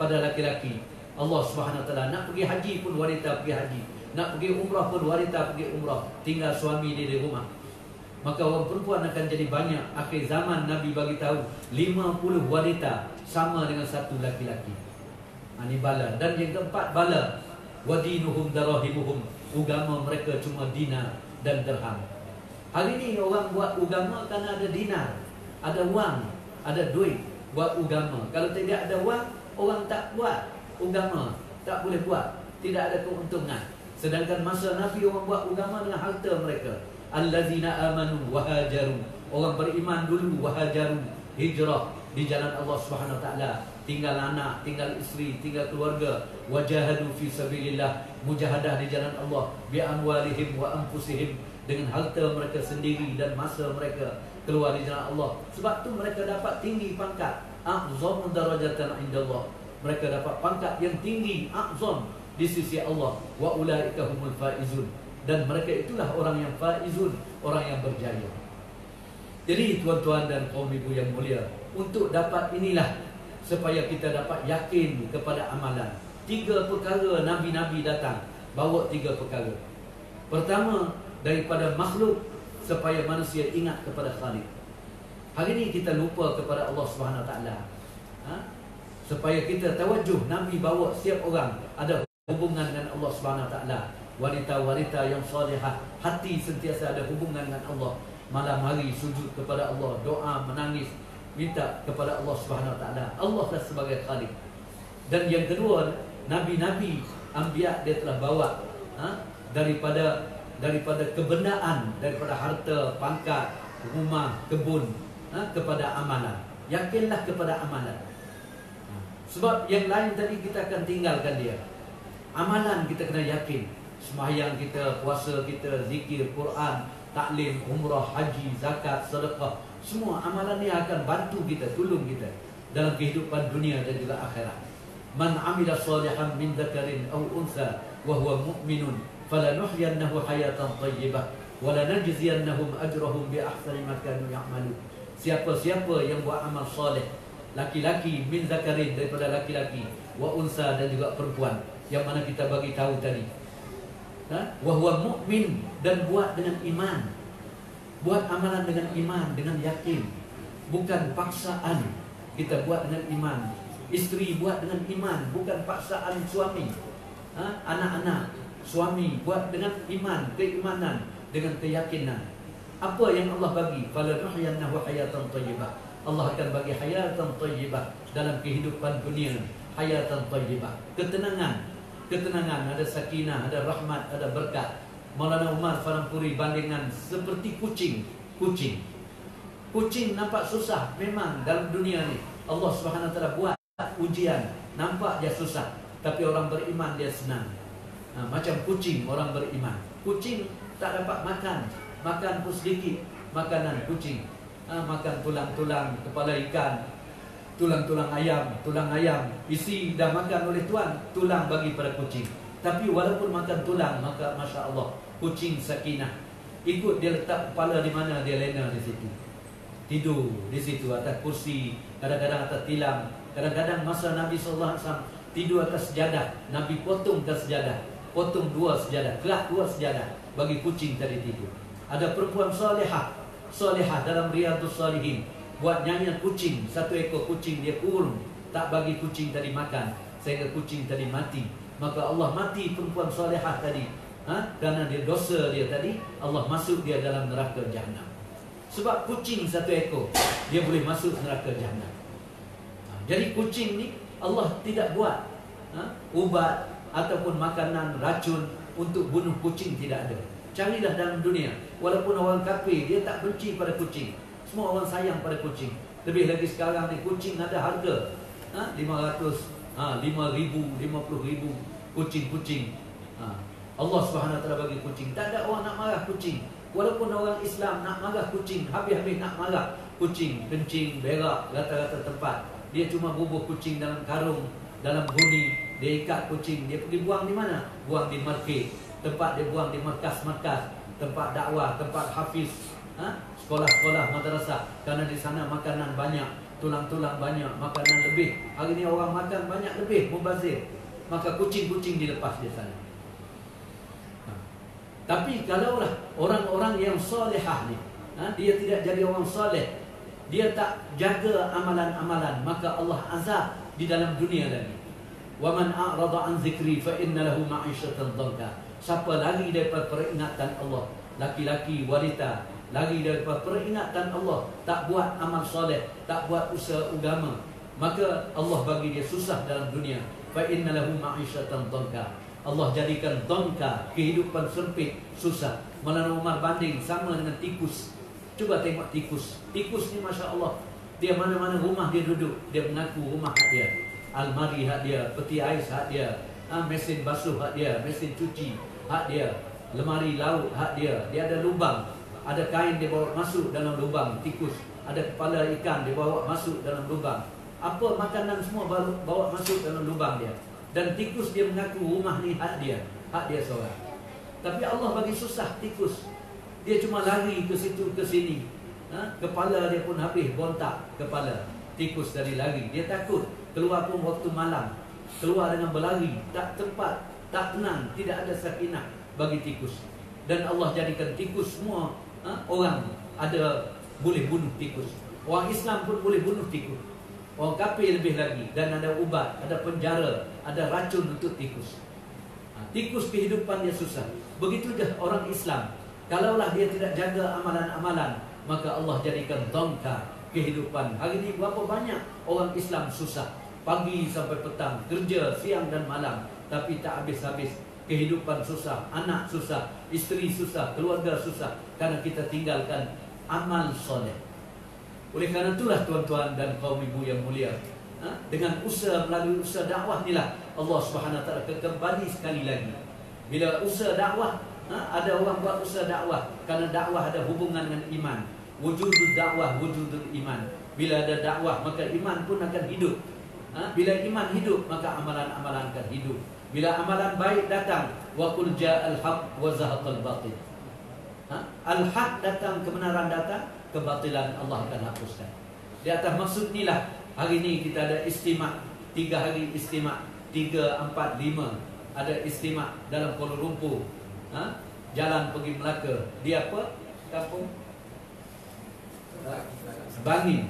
A: pada laki-laki. Allah Subhanahu Wa Taala nak pergi haji pun wanita pergi haji, nak pergi umrah pun wanita pergi umrah, tinggal suami dia di rumah. Maka orang perempuan akan jadi banyak. Akhir zaman Nabi bagi tahu 50 wanita sama dengan satu laki-laki. Ini bala. Dan yang keempat bala, wadinuhum darahimuhum. Agama mereka cuma dinar dan dirham. Hari ini orang buat agama kerana ada dinar, ada wang, ada duit buat agama. Kalau tidak ada wang, orang tak buat agama, tak boleh buat, tidak ada keuntungan. Sedangkan masa Nabi orang buat agama dengan harta mereka. Allazina amanu wa hajaru, orang beriman dulu, wa hajaru, hijrah di jalan Allah Subhanahu Wa Taala, tinggal anak, tinggal isteri, tinggal keluarga, wajahadu fi sabilillah, mujahadah di jalan Allah, bi amwalihim wa anfusihim, dengan harta mereka sendiri dan masa mereka keluar di jalan Allah. Sebab tu mereka dapat tinggi pangkat, a'zamu darajatan indallah. Mereka dapat pangkat yang tinggi, a'zam, di sisi Allah. Wa ulaika humul faizun, dan mereka itulah orang yang faizun, orang yang berjaya. Jadi tuan-tuan dan kaum ibu yang mulia, untuk dapat inilah supaya kita dapat yakin kepada amalan. 3 perkara Nabi-Nabi datang bawa 3 perkara. Pertama, daripada makhluk supaya manusia ingat kepada Khalik. Hari ini kita lupa kepada Allah Subhanahu Wa Taala. Supaya kita tawajuh, Nabi bawa setiap orang ada hubungan dengan Allah Subhanahu Wa Taala. Wanita-wanita yang salihah, hati sentiasa ada hubungan dengan Allah. Malam hari sujud kepada Allah, doa, menangis, minta kepada Allah Subhanahu Wa Taala. Allah lah sebagai Khalik. Dan yang kedua, Nabi-Nabi, Anbiya dia telah bawa daripada kebendaan, daripada harta, pangkat, rumah, kebun, kepada amalan. Yakinlah kepada amalan. Sebab yang lain tadi kita akan tinggalkan dia. Amalan kita kena yakin. Sembahyang kita, puasa kita, zikir, Quran, taklim, umrah, haji, zakat, sedekah, semua amalan ni akan bantu kita, tolong kita dalam kehidupan dunia dan juga akhirat. Man amila salihan min dzakarin aw unsa wa huwa mu'minun falanuhyiyannahu hayatan thayyibah wa lanajziyannahum ajrahum bi ahsani ma kanu ya'malun. Siapa-siapa yang buat amal soleh, laki-laki, min zakarin daripada laki-laki, wa unsa dan juga perempuan, yang mana kita bagi tahu tadi, wa huwa mu'min, dan buat dengan iman. Buat amalan dengan iman, dengan yakin, bukan paksaan. Kita buat dengan iman. Isteri buat dengan iman, bukan paksaan suami. Anak-anak, suami buat dengan iman, keimanan, dengan keyakinan. Apa yang Allah bagi? Falanuhyiyannahu hayatan thayyibah. Allah akan bagi hayatan thayyibah dalam kehidupan dunia. Hayatan thayyibah, ketenangan. Ketenangan, ada sakinah, ada rahmat, ada berkat. Maulana Umar Farampuri bandingkan seperti kucing. Kucing nampak susah. Memang dalam dunia ni Allah Subhanahu Wa Taala buat ujian, nampak dia susah, tapi orang beriman dia senang. Macam kucing orang beriman. Kucing tak dapat makan pun sedikit. Makanan kucing, makan tulang-tulang kepala ikan, tulang-tulang ayam, isi dah makan oleh tuan, tulang bagi pada kucing. Tapi walaupun makan tulang, maka Masya Allah, kucing sakinah. Ikut dia letak kepala di mana, dia lena di situ. Tidur di situ, atas kursi, kadang-kadang atas tilam. Kadang-kadang masa Nabi SAW tidur atas sejadah, Nabi potong ke sejadah, potong 2 sejadah, kelah 2 sejadah bagi kucing tadi tidur. Ada perempuan salihah dalam Riyadhus Shalihin, buat nyanyian kucing, 1 ekor kucing dia kurung, tak bagi kucing tadi makan, sehingga kucing tadi mati. Maka Allah mati perempuan salihah tadi, karena dia dosa dia tadi, Allah masuk dia dalam neraka Jahannam. Sebab kucing 1 ekor, dia boleh masuk neraka Jahannam. Jadi kucing ni Allah tidak buat ubat ataupun makanan racun untuk bunuh kucing, tidak ada. Carilah dalam dunia, walaupun orang kafir dia tak benci pada kucing, semua orang sayang pada kucing. Lebih lagi sekarang ni kucing ada harga 500, 5,000, 50,000 kucing. Allah Subhanahu Wa Taala bagi kucing. Tak ada orang nak marah kucing. Walaupun orang Islam nak marah kucing, habis-habis nak marah kucing, kencing, berak, rata-rata tempat. Dia cuma bubuh kucing dalam karung, dalam huni. Dia ikat kucing, dia pergi buang di mana? Buang di market. Tempat dia buang di markas-markas, tempat dakwah, tempat hafiz, sekolah-sekolah, madrasah. Karena di sana makanan banyak, tulang-tulang banyak, makanan lebih. Hari ini orang makan banyak lebih, mubazir. Maka kucing-kucing dilepas di sana. Tapi kalaulah orang-orang yang solehah ni, dia tidak jadi orang soleh, dia tak jaga amalan-amalan, maka Allah azab di dalam dunia lagi. Wa man a'rada an zikri fa inna lahu ma'isyatan dhanka. Siapa lari daripada peringatan Allah, laki-laki, wanita, lari daripada peringatan Allah, tak buat amal soleh, tak buat usaha agama, maka Allah bagi dia susah dalam dunia. Fa inna lahu ma'isyatan dhanka. Allah jadikan dhanka, kehidupan sempit, susah. Maulana Umar banding sama dengan tikus. Cuba tengok tikus. Tikus ni Masya Allah, dia mana-mana rumah dia duduk, dia mengaku rumah hak dia. Almari hak dia, peti ais hak dia, mesin basuh hak dia, mesin cuci hak dia, lemari lauk hak dia. Dia ada lubang, ada kain dia bawa masuk dalam lubang. Tikus ada kepala ikan dia bawa masuk dalam lubang. Apa makanan semua bawa masuk dalam lubang dia. Dan tikus dia mengaku rumah ni hak dia seorang. Tapi Allah bagi susah tikus. Dia cuma lari ke situ ke sini. kepala dia pun habis, bontak kepala. Tikus dari lari, dia takut. Keluar pun waktu malam, keluar dengan berlari, tak tepat, tak tenang, tidak ada sakinah bagi tikus. Dan Allah jadikan tikus semua, orang ada boleh bunuh tikus. Orang Islam pun boleh bunuh tikus. Orang kafir lebih lagi. Dan ada ubat, ada penjara, ada racun untuk tikus. Tikus kehidupannya susah. Begitu je orang Islam. Kalaulah dia tidak jaga amalan-amalan, maka Allah jadikan dongka kehidupan. Hari ini berapa banyak orang Islam susah. Pagi sampai petang, kerja siang dan malam, tapi tak habis-habis. Kehidupan susah, anak susah, isteri susah, keluarga susah, karena kita tinggalkan amal soleh. Oleh kerana itulah tuan-tuan dan kaum ibu yang mulia, dengan usaha, melalui usaha dakwah inilah Allah Subhanahu Wa Taala kembali sekali lagi. Bila usaha dakwah, ada orang buat usaha dakwah, kerana dakwah ada hubungan dengan iman. Wujudul dakwah, wujudul iman. Bila ada dakwah, maka iman pun akan hidup. Bila iman hidup, maka amalan-amalan akan hidup. Bila amalan baik datang, wa qul ja'al haqq wa zahaqal batil. Al-haq datang, kebenaran datang, kebatilan Allah akan hapuskan. Di atas maksud inilah hari ini kita ada istimak, 3 hari istimak, 3, 4, 5. Ada istimak dalam Kuala Lumpur. Jalan pergi Melaka. Dia apa? Kampung Bangin.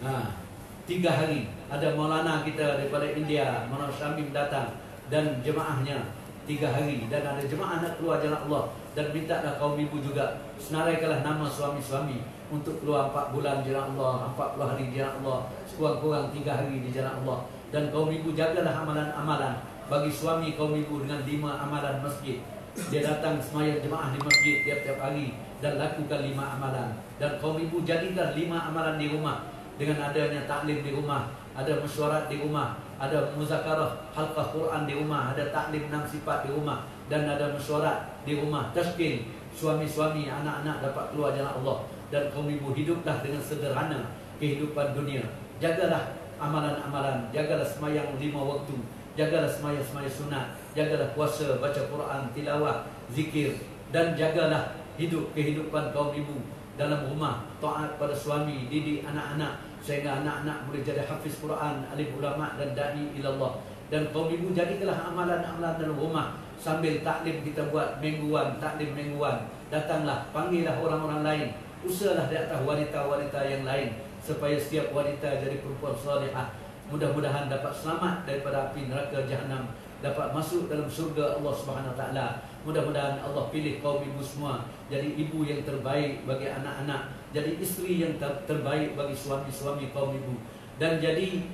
A: 3 hari. Ada Maulana kita daripada India, Maulana Syamim datang, dan jemaahnya 3 hari. Dan ada jemaah nak keluar jalan Allah. Dan mintalah kaum ibu juga senaraikanlah nama suami-suami untuk keluar 4 bulan jalan Allah, 40 hari jalan Allah, sekurang-kurang 3 hari di jalan Allah. Dan kaum ibu jagalah amalan-amalan bagi suami kaum ibu dengan 5 amalan masjid. Dia datang semayang jemaah di masjid tiap-tiap hari dan lakukan 5 amalan. Dan kaum ibu jadikan 5 amalan di rumah, dengan adanya taklim di rumah, ada mesyuarat di rumah, ada muzakarah halqah Quran di rumah, ada taklim 6 sifat di rumah, dan ada mesyuarat di rumah, tashkil. Suami-suami, anak-anak dapat keluar jalan Allah. Dan kaum ibu hiduplah dengan sederhana kehidupan dunia. Jagalah amalan-amalan, jagalah semayang 5 waktu, jagalah semayang-semayang sunat, jagalah puasa, baca Quran, tilawah, zikir, dan jagalah hidup kehidupan kaum ibu dalam rumah, taat pada suami, didik anak-anak sehingga anak-anak boleh jadi hafiz Quran, alim ulama dan dai ilallah. Dan kaum ibu jadikanlah amalan-amalan dalam rumah. Sambil taklim kita buat mingguan, taklim mingguan. Datanglah, panggillah orang-orang lain. Usahalah di atas wanita-wanita yang lain supaya setiap wanita jadi perempuan salihah. Mudah-mudahan dapat selamat daripada api neraka jahanam, dapat masuk dalam surga Allah Subhanahu Wa Taala. Mudah-mudahan Allah pilih kaum ibu semua jadi ibu yang terbaik bagi anak-anak, jadi isteri yang terbaik bagi suami-suami kaum ibu, dan jadi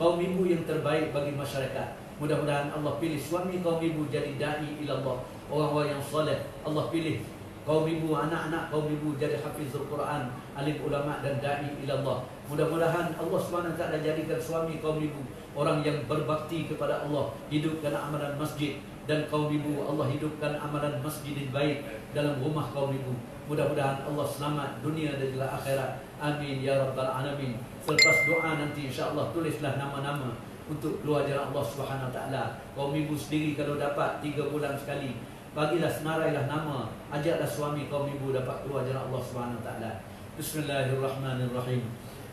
A: kaum ibu yang terbaik bagi masyarakat. Mudah-mudahan Allah pilih suami kaum ibu jadi dai ilallah, orang-orang yang soleh. Allah pilih kaum ibu, anak-anak kaum ibu jadi hafizul Quran, alim ulama dan dai ilallah. Mudah-mudahan Allah Subhanahu Wa Taala jadikan suami kaum ibu orang yang berbakti kepada Allah, hidupkan amalan masjid. Dan kaum ibu Allah hidupkan amalan masjidin baik dalam rumah kaum ibu. Mudah-mudahan Allah selamat dunia dan juga akhirat. Amin ya rabbal alamin. Selepas doa nanti insya-Allah tulislah nama-nama untuk keluar jalan Allah Subhanahu Wa Taala. Kaum ibu sendiri kalau dapat 3 bulan sekali, bagilah senarailah nama, ajaklah suami kaum ibu dapat keluar jalan Allah Subhanahu Wa Taala. Bismillahirrahmanirrahim.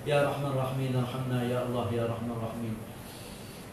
A: Ya Rahman Rahmin, arhamna ya Allah ya Rahman Rahmin.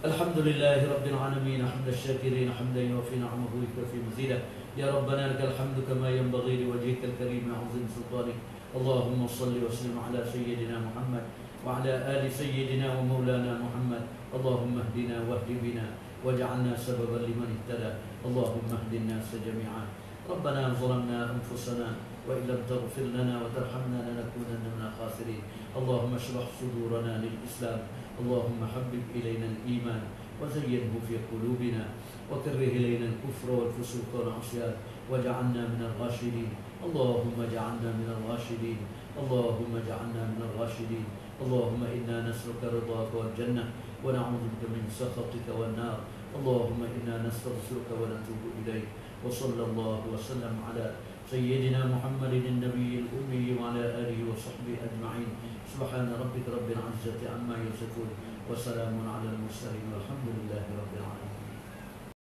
A: Alhamdulillahi Rabbil Alamin, hamdan syakirin, hamdan yuwafi ni'amahu wa yukafi mazidah. Ya Rabbana lakal hamdu kama yanbaghi li wajhikal karim wa 'azim sultanik. Allahumma salli wa sallim ala sayyidina Muhammad wa ala ali sayyidina wa maulana Muhammad. Allahumma hdina wahdi bina waj'alna sababan liman ihtada. Allahumma hdina jami'an. Rabbana zalamna anfusana wa illam taghfir lana wa tarhamna lanakunanna minal khasirin. Allahumma shrah sudurana lil Islam. اللهم حبب إلينا الإيمان وزينه في قلوبنا وكره إلينا الكفر والفسوق والعصيان واجعلنا من الراشدين. اللهم اجعلنا من الراشدين. اللهم اجعلنا من الراشدين. اللهم إنا نسألك رضاك والجنة ونعوذ بك من سخطك والنار. اللهم إنا نستغفرك ونتوب إليك. وصلى الله وسلم على سيدنا محمد النبي الأمي وعلى آله وصحبه أجمعين. سبحان ربك رب العزة عما يصفون وسلام على المرسلين والحمد لله رب العالمين.